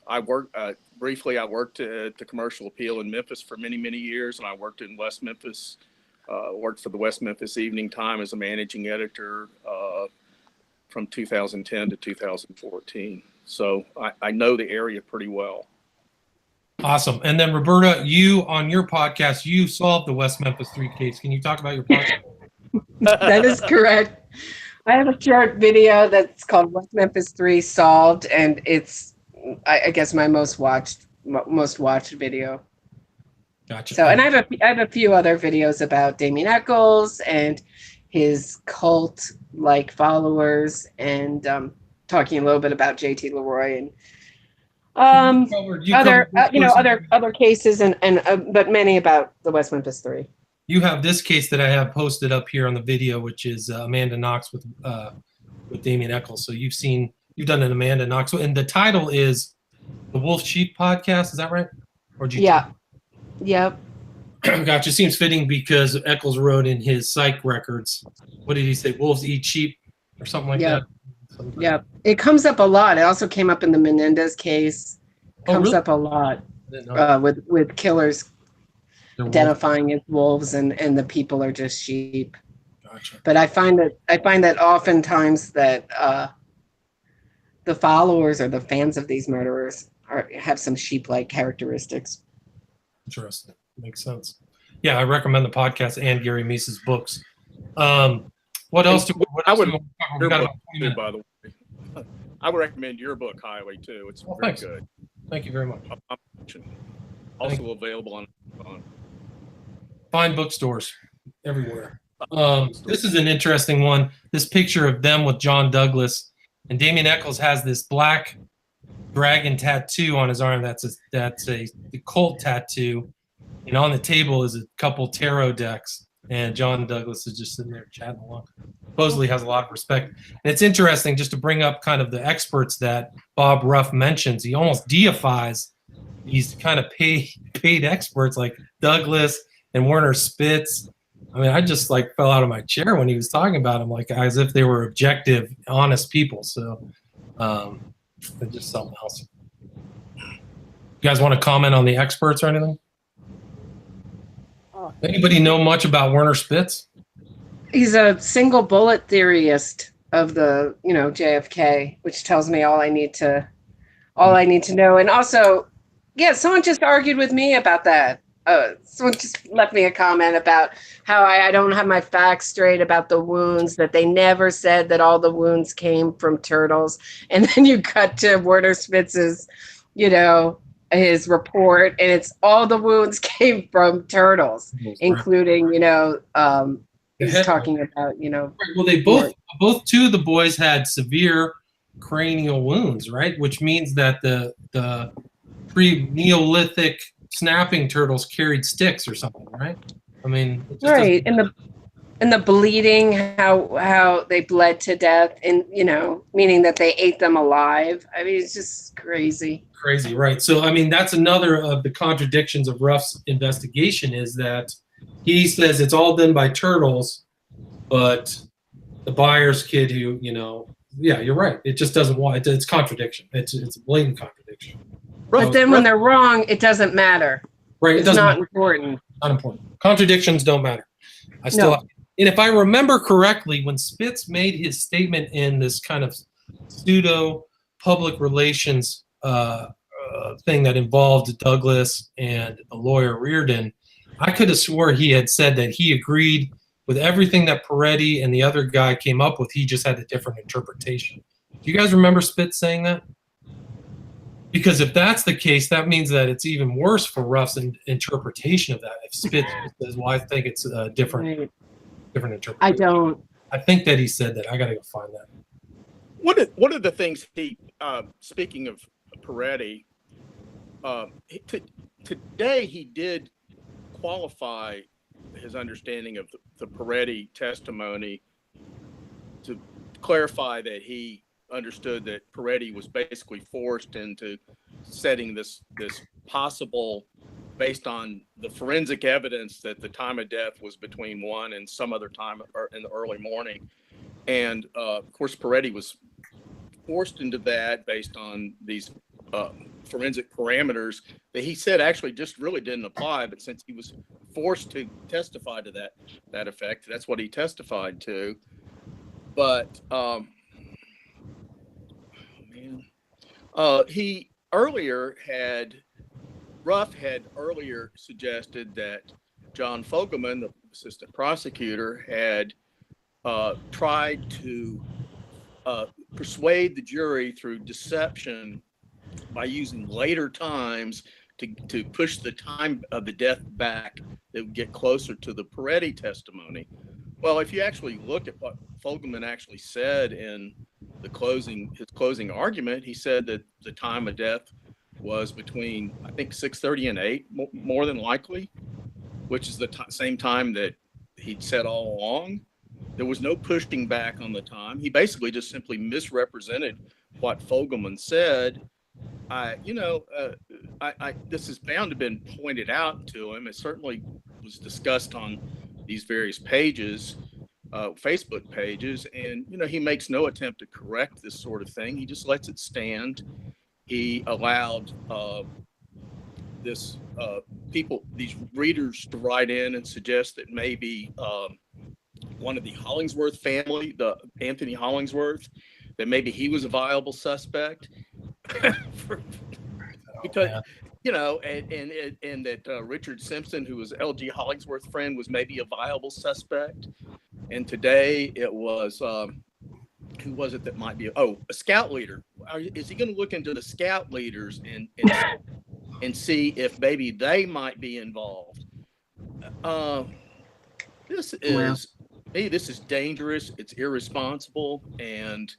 I worked briefly. I worked at the Commercial Appeal in Memphis for many, many years, and I worked in West Memphis. Worked for the West Memphis Evening Time as a managing editor from 2010 to 2014. So I know the area pretty well. Awesome. And then Roberta, you on your podcast, you solved the West Memphis 3 case. Can you talk about your podcast? That is correct. I have a short video that's called West Memphis 3 Solved, and it's, I guess, my most watched video. Gotcha. So, and I have a few other videos about Damien Eccles and his cult-like followers, and talking a little bit about JT Leroy and other cases, and but many about the West Memphis 3. You have this case that I have posted up here on the video, which is Amanda Knox with Damien Eccles. So you've done an Amanda Knox, and the title is the Wolf Sheep Podcast. Is that right? Or Yeah. Yep. Gotcha. Seems fitting because Eccles wrote in his psych records. What did he say? Wolves eat sheep, or something like that. Yeah. It comes up a lot. It also came up in the Menendez case. Comes up a lot with killers identifying as wolves, and the people are just sheep. Gotcha. But I find that oftentimes that the followers or the fans of these murderers have some sheep-like characteristics. Interesting. Makes sense. Yeah, I recommend the podcast and Gary Meese's books. What else? I would by the way. I would recommend your book highly too. It's very good. Thank you very much. Also available on fine bookstores everywhere. This is an interesting one. This picture of them with John Douglas, and Damien Eccles has this black dragon tattoo on his arm. That's a cult tattoo, and on the table is a couple tarot decks. And John Douglas is just sitting there chatting along. Supposedly has a lot of respect. And it's interesting just to bring up kind of the experts that Bob Ruff mentions. He almost deifies these kind of paid experts like Douglas and Werner Spitz. I mean, I just fell out of my chair when he was talking about them, as if they were objective, honest people. So they're just something else. You guys want to comment on the experts or anything? Anybody know much about Werner Spitz? He's a single bullet theorist of the, JFK, which tells me all I need to know. And also, yeah, someone just argued with me about that. someone just left me a comment about how I don't have my facts straight about the wounds, that they never said that all the wounds came from turtles. And then you cut to Werner Spitz's, his report, and it's all the wounds came from turtles, including, he's talking about, Well, they both two of the boys had severe cranial wounds, right? Which means that the pre-Neolithic snapping turtles carried sticks or something, right? I mean, right, and the bleeding, how they bled to death, and meaning that they ate them alive. I mean, it's just crazy. Crazy, right? So, I mean, that's another of the contradictions of Ruff's investigation, is that he says it's all done by turtles, but the Byers kid who, yeah, you're right. It just doesn't want. It's contradiction. It's a blatant contradiction. But then when they're wrong, it doesn't matter. Right. It's not important. Not important. Contradictions don't matter. And if I remember correctly, when Spitz made his statement in this kind of pseudo public relations thing that involved Douglas and the lawyer Reardon, I could have swore he had said that he agreed with everything that Peretti and the other guy came up with. He just had a different interpretation. Do you guys remember Spitz saying that? Because if that's the case, that means that it's even worse for Ruff's interpretation of that. If Spitz says, "Well, I think it's a different interpretation." I don't. I think that he said that. I got to go find that. One of the things he, speaking of Peretti, today he did qualify his understanding of the Peretti testimony to clarify that he understood that Peretti was basically forced into setting this possible, based on the forensic evidence, that the time of death was between 1 and some other time in the early morning. And of course, Peretti was forced into that based on these forensic parameters that he said actually just really didn't apply. But since he was forced to testify to that effect, that's what he testified to. But Ruff had earlier suggested that John Fogelman, the assistant prosecutor, had tried to persuade the jury through deception by using later times to push the time of the death back that would get closer to the Peretti testimony. Well, if you actually look at what Fogelman actually said in his closing argument, he said that the time of death was between, I think, 6:30 and 8, more than likely, which is the same time that he'd said all along. There was no pushing back on the time. He basically just simply misrepresented what Fogelman said. This is bound to have been pointed out to him. It certainly was discussed on these various pages, Facebook pages, and he makes no attempt to correct this sort of thing. He just lets it stand. He allowed these readers to write in and suggest that maybe one of the Hollingsworth family, the Anthony Hollingsworth, that maybe he was a viable suspect. Because and that Richard Simpson, who was L.G. Hollingsworth's friend, was maybe a viable suspect. And today it was who was it that might be? A scout leader. Is he going to look into the scout leaders and see if maybe they might be involved? This is dangerous. It's irresponsible, and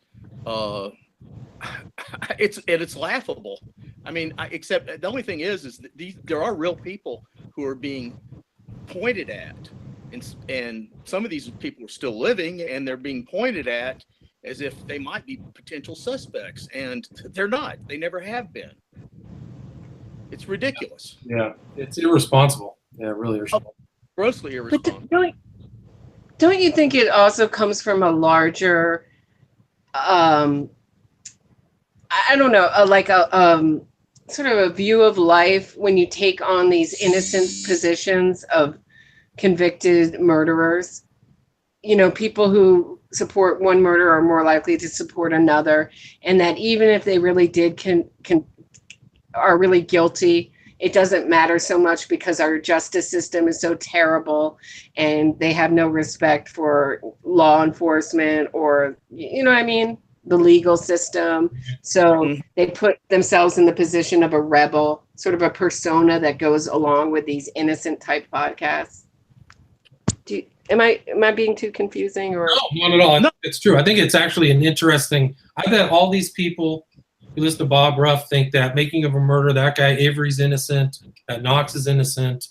it's laughable. I mean, except the only thing is that there are real people who are being pointed at, and some of these people are still living, and they're being pointed at as if they might be potential suspects, and they're not. They never have been. It's ridiculous. Yeah, it's irresponsible. Yeah, really irresponsible. Grossly irresponsible. But don't you think it also comes from a larger, I don't know, like a sort of a view of life when you take on these innocent positions of convicted murderers? People who support one murder are more likely to support another, and that even if they really are really guilty it doesn't matter so much because our justice system is so terrible and they have no respect for law enforcement or, you know what I mean? The legal system. So they put themselves in the position of a rebel, sort of a persona that goes along with these innocent type podcasts. Am I being too confusing or? No, not at all. No. It's true. I think it's actually an interesting. I bet all these people who listen to Bob Ruff think that Making of a Murder, that guy Avery's innocent, that Knox is innocent,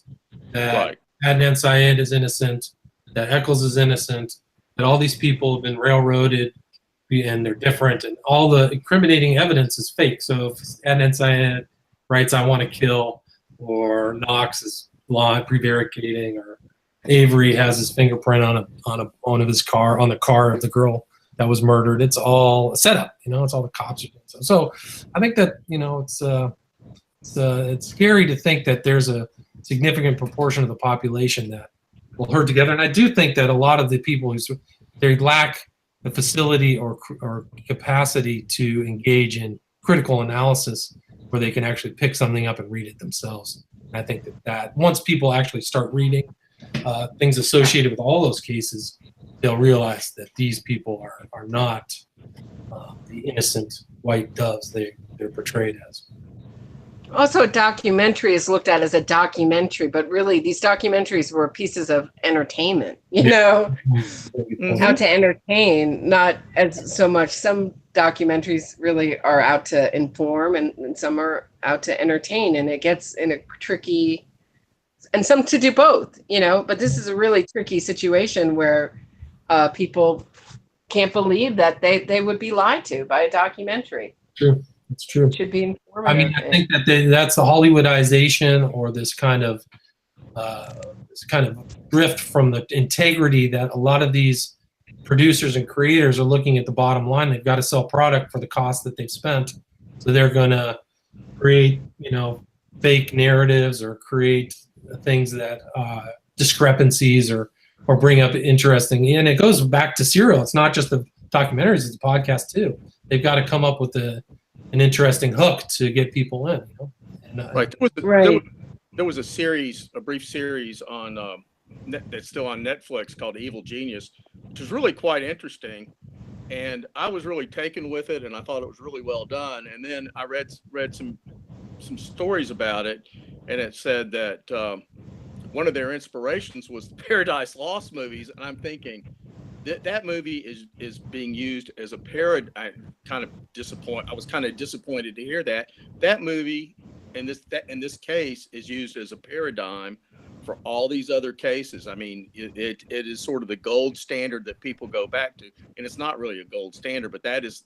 that Adnan Syed is innocent, that Eccles is innocent, that all these people have been railroaded and they're different, and all the incriminating evidence is fake. So if Adnan Syed writes "I want to kill," or Knox is prevaricating, or Avery has his fingerprint on one of his car, on the car of the girl that was murdered, it's all a setup. It's all the cops are doing. So I think that it's scary to think that there's a significant proportion of the population that will herd together. And I do think that a lot of the people they lack the facility or capacity to engage in critical analysis where they can actually pick something up and read it themselves. And I think that once people actually start reading things associated with all those cases, they'll realize that these people are not the innocent white doves they're portrayed as. Also, a documentary is looked at as a documentary, but really these documentaries were pieces of entertainment, how to entertain, not as so much. Some documentaries really are out to inform and some are out to entertain, and it gets in a tricky, and some to do both, but this is a really tricky situation where people can't believe that they would be lied to by a documentary. True. It's true. It should be informative. I mean, I think that that's the Hollywoodization or this kind of drift from the integrity that a lot of these producers and creators are looking at the bottom line. They've got to sell product for the cost that they've spent. So they're going to create, fake narratives or create things that discrepancies or bring up interesting. And it goes back to serial. It's not just the documentaries, it's the podcast too. They've got to come up with an interesting hook to get people in. Right. There was a brief series on that's still on Netflix called Evil Genius, which was really quite interesting. And I was really taken with it, and I thought it was really well done. And then I read some stories about it, and it said that one of their inspirations was the Paradise Lost movies. And I'm thinking that movie is being used as a parody. I was kind of disappointed to hear that movie in this case is used as a paradigm for all these other cases. I mean, it is sort of the gold standard that people go back to, and it's not really a gold standard, but that is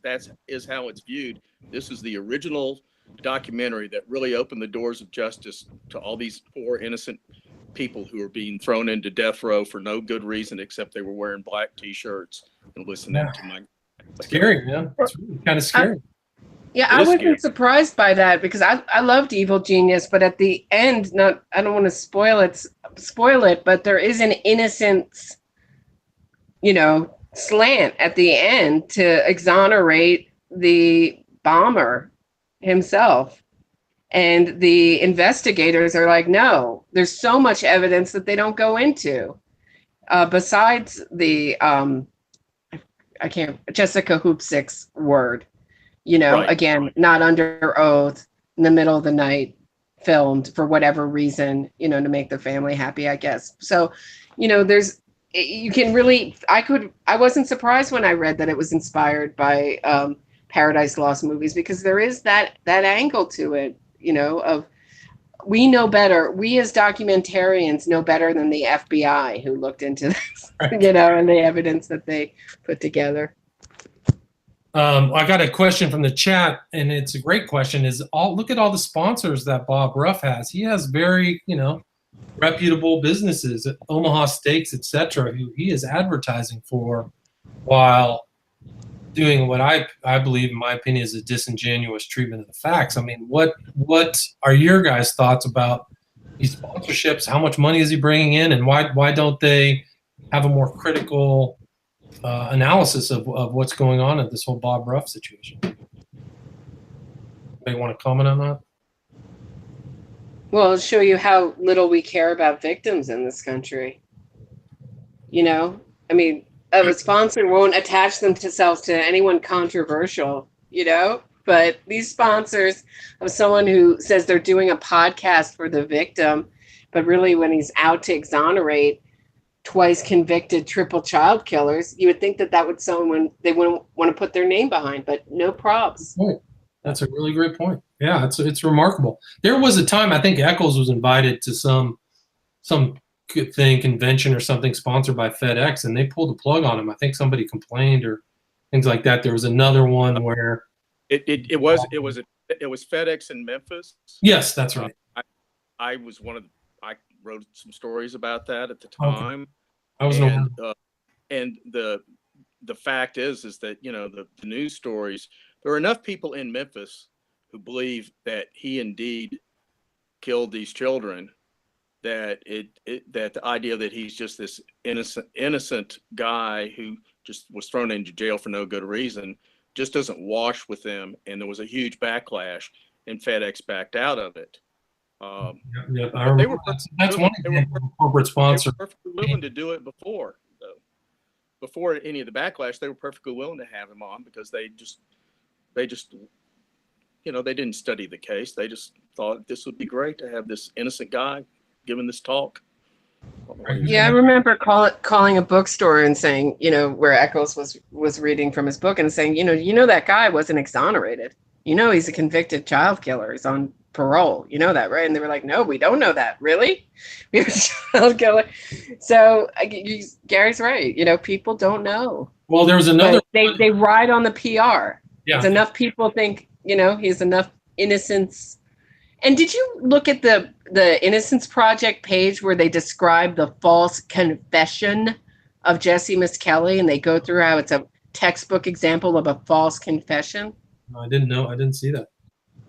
how it's viewed. This is the original documentary that really opened the doors of justice to all these poor innocent people who are being thrown into death row for no good reason except they were wearing black T-shirts and listening to my. Scary, man. It's really kind of scary. I wasn't surprised by that because I loved Evil Genius, but at the end, I don't want to spoil it, but there is an innocence, slant at the end to exonerate the bomber himself. And the investigators are like, no, there's so much evidence that they don't go into. Besides the, Jessica Hoopsick's word, right. Again, not under oath, in the middle of the night, filmed for whatever reason, to make the family happy, I guess. So, you can really, I wasn't surprised when I read that it was inspired by Paradise Lost movies, because there is that angle to it. Of we know better. We as documentarians know better than the FBI who looked into this, and the evidence that they put together. I got a question from the chat, and it's a great question. Look at all the sponsors that Bob Ruff has. He has very, reputable businesses, Omaha Steaks, etc., who he is advertising for, while doing what I believe, in my opinion, is a disingenuous treatment of the facts. I mean, what are your guys' thoughts about these sponsorships? How much money is he bringing in, and why don't they have a more critical analysis of what's going on in this whole Bob Ruff situation? Anybody want to comment on that? Well, it'll show you how little we care about victims in this country. You know, I mean, a sponsor won't attach themselves to anyone controversial, you know, but these sponsors of someone who says they're doing a podcast for the victim, but really when he's out to exonerate twice convicted triple child killers, you would think that that would someone they wouldn't want to put their name behind, but no probs. That's a really great point. Yeah, it's remarkable. There was a time I think Eccles was invited to some good thing, convention or something sponsored by FedEx, and they pulled the plug on him. I think somebody complained or things like that. There was another one where it was FedEx in Memphis. yes, that's right. I was I wrote some stories about that at the time. Okay. I was and the fact is that, you know, the news stories, there are enough people in Memphis who believe that he indeed killed these children, that that the idea that he's just this innocent guy who just was thrown into jail for no good reason just doesn't wash with them. And there was a huge backlash, and FedEx backed out of it. Yeah, I remember. That's one example of a corporate sponsor. They were perfectly willing to do it before, though. Before any of the backlash, they were perfectly willing to have him on because they just, you know, they didn't study the case. They just thought this would be great to have this innocent guy giving this talk. Yeah, I remember calling a bookstore and saying, you know, where Eccles was reading from his book and saying, you know that guy wasn't exonerated. You know, he's a convicted child killer. He's on parole. You know that, right? And they were like, no, we don't know that. Really? You're a child killer. So Gary's right. You know, people don't know. Well, there was another. They ride on the PR. Yeah. It's enough people think, you know, he has enough innocence. And did you look at the Innocence Project page where they describe the false confession of Jesse Misskelley, and they go through how it's a textbook example of a false confession? No, I didn't know. I didn't see that.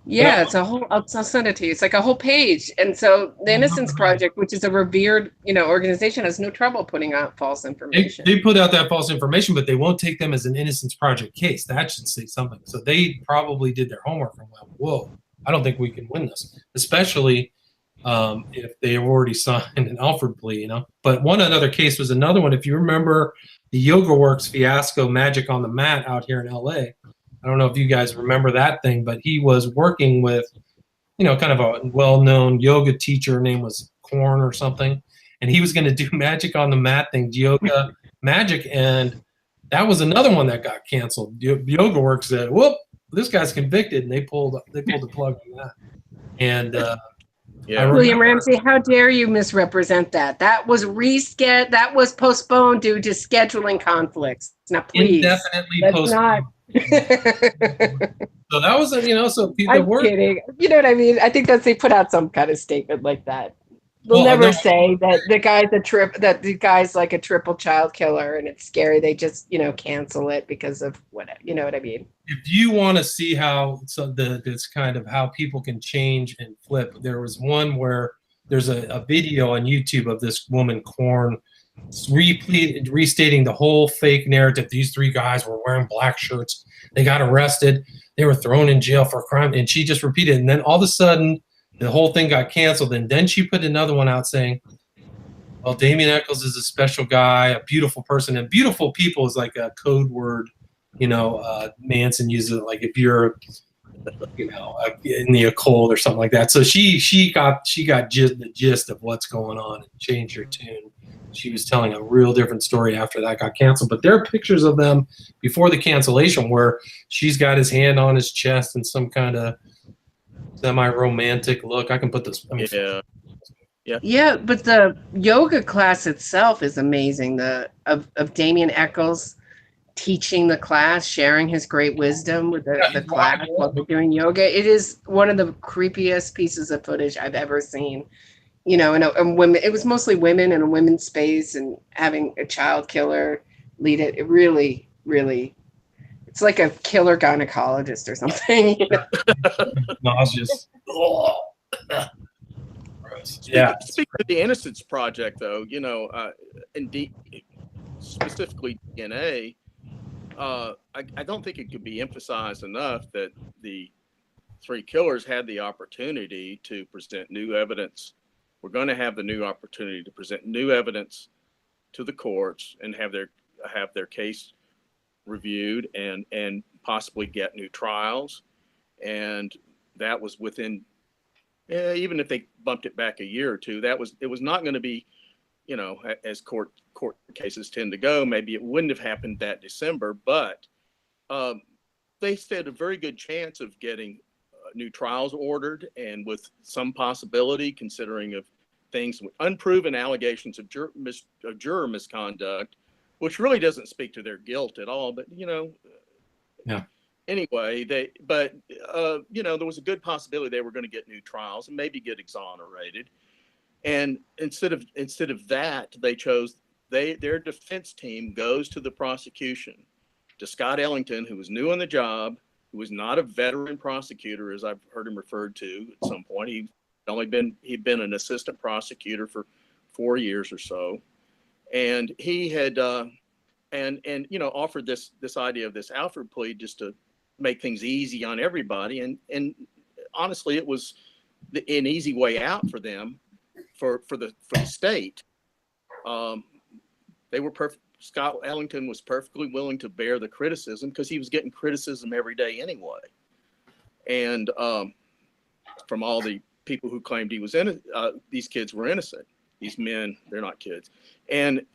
Yeah, it's a whole. I'll send it to you. It's like a whole page. And so the Innocence Project, which is a revered, you know, organization, has no trouble putting out false information. They put out that false information, but they won't take them as an Innocence Project case. That should say something. So they probably did their homework and went, "Whoa, I don't think we can win this," especially if they have already signed an Alford plea, you know. But one another case was another one. If you remember the Yoga Works fiasco, Magic on the Mat out here in LA. I don't know if you guys remember that thing, but he was working with, you know, kind of a well-known yoga teacher. Name was Korn or something. And he was going to do Magic on the Mat thing, yoga magic. And that was another one that got canceled. Yoga Works said, whoop, this guy's convicted. And they pulled the plug on that. And yeah, William Ramsey, how dare you misrepresent that? That was that was postponed due to scheduling conflicts. Now, please. Indefinitely postponed. Not. So that was, you know, so people I'm kidding. You know what I mean? I think they put out some kind of statement like that. They'll never say that the guy's like a triple child killer and it's scary. They just, you know, cancel it because of whatever. You know what I mean? If you want to see how this kind of how people can change and flip, there was one where there's a video on YouTube of this woman, Korn, restating the whole fake narrative. These three guys were wearing black shirts. They got arrested. They were thrown in jail for a crime. And she just repeated. And then all of a sudden, the whole thing got canceled. And then she put another one out saying, well, Damien Eccles is a special guy, a beautiful person. And beautiful people is like a code word, you know, Manson uses it like if you're, you know, in the occult or something like that. So she got the gist of what's going on and changed her tune. She was telling a real different story after that got canceled. But there are pictures of them before the cancellation where she's got his hand on his chest in some kind of semi-romantic look. I can put this. I mean, Yeah, but the yoga class itself is amazing. Of Damien Eccles teaching the class, sharing his great wisdom with the class while they're doing yoga. It is one of the creepiest pieces of footage I've ever seen. You know, and women. It was mostly women in a women's space, and having a child killer lead it. It really, really, it's like a killer gynecologist or something. You know? Nauseous. Speaking of the Innocence Project, though, you know, indeed, specifically DNA, I don't think it could be emphasized enough that the three killers had the opportunity to present new evidence. We're going to have the new opportunity to present new evidence to the courts and have their case reviewed and possibly get new trials. And that was within, even if they bumped it back a year or two, it was not going to be, as court cases tend to go. Maybe it wouldn't have happened that December, but they stood a very good chance of getting new trials ordered, and with some possibility, considering of things with unproven allegations of juror misconduct, which really doesn't speak to their guilt at all. But Yeah. Anyway, there was a good possibility they were going to get new trials and maybe get exonerated. And instead of that, they chose their defense team goes to the prosecution, to Scott Ellington, who was new on the job, who was not a veteran prosecutor, as I've heard him referred to at some point. He'd been an assistant prosecutor for 4 years or so, and he had offered this idea of this Alford plea just to make things easy on everybody, and honestly, it was an easy way out for them, for the state. Scott Ellington was perfectly willing to bear the criticism because he was getting criticism every day anyway. And from all the people who claimed he was these kids were innocent. These men, they're not kids. And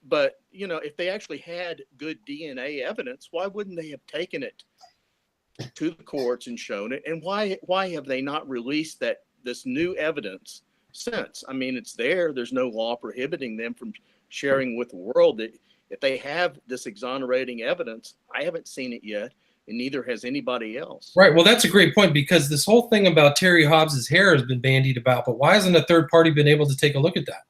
but if they actually had good DNA evidence, why wouldn't they have taken it to the courts and shown it? And why have they not released this new evidence since? I mean, it's there. There's no law prohibiting them from sharing with the world. That if they have this exonerating evidence, I haven't seen it yet, and neither has anybody else. Right. Well, that's a great point, because this whole thing about Terry Hobbs's hair has been bandied about, but why hasn't a third party been able to take a look at that?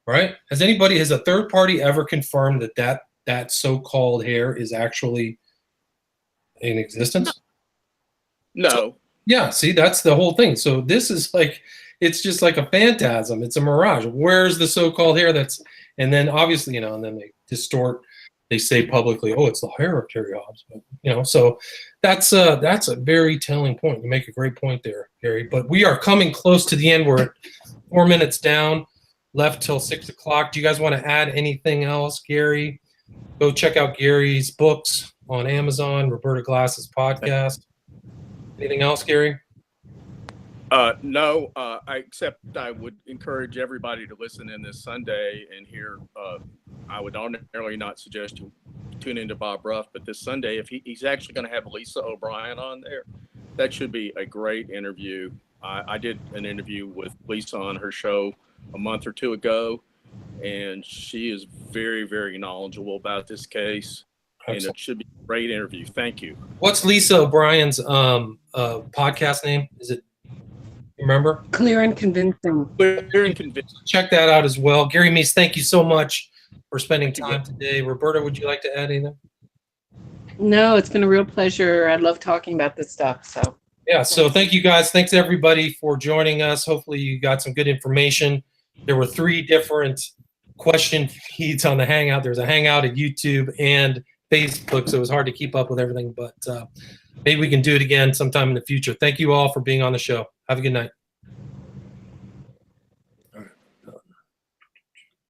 Right? Has a third party ever confirmed that so-called hair is actually in existence? No. So, yeah. See, that's the whole thing. So this is it's just like a phantasm. It's a mirage. Where's the so-called hair and then obviously, and then they distort. They say publicly, "Oh, it's the hair of Terry Hobbs." But, so that's a very telling point. You make a great point there, Gary. But we are coming close to the end. We're at 4 minutes down, left till 6 o'clock. Do you guys want to add anything else, Gary? Go check out Gary's books on Amazon. Roberta Glass's podcast. Anything else, Gary? No, except I would encourage everybody to listen in this Sunday and hear. I would ordinarily not suggest you tune into Bob Ruff, but this Sunday, if he's actually going to have Lisa O'Brien on there, that should be a great interview. I did an interview with Lisa on her show a month or two ago, and she is very, very knowledgeable about this case. Excellent. And it should be a great interview. Thank you. What's Lisa O'Brien's podcast name? Is it? Remember? Clear and Convincing. Clear and Convincing. Check that out as well. Gary Meese, thank you so much for spending time today. Roberta, would you like to add anything? No, it's been a real pleasure. I love talking about this stuff. So yeah, so thank you guys. Thanks everybody for joining us. Hopefully you got some good information. There were 3 different question feeds on the Hangout. There's a Hangout at YouTube and Facebook, so it was hard to keep up with everything, but maybe we can do it again sometime in the future. Thank you all for being on the show. Have a good night.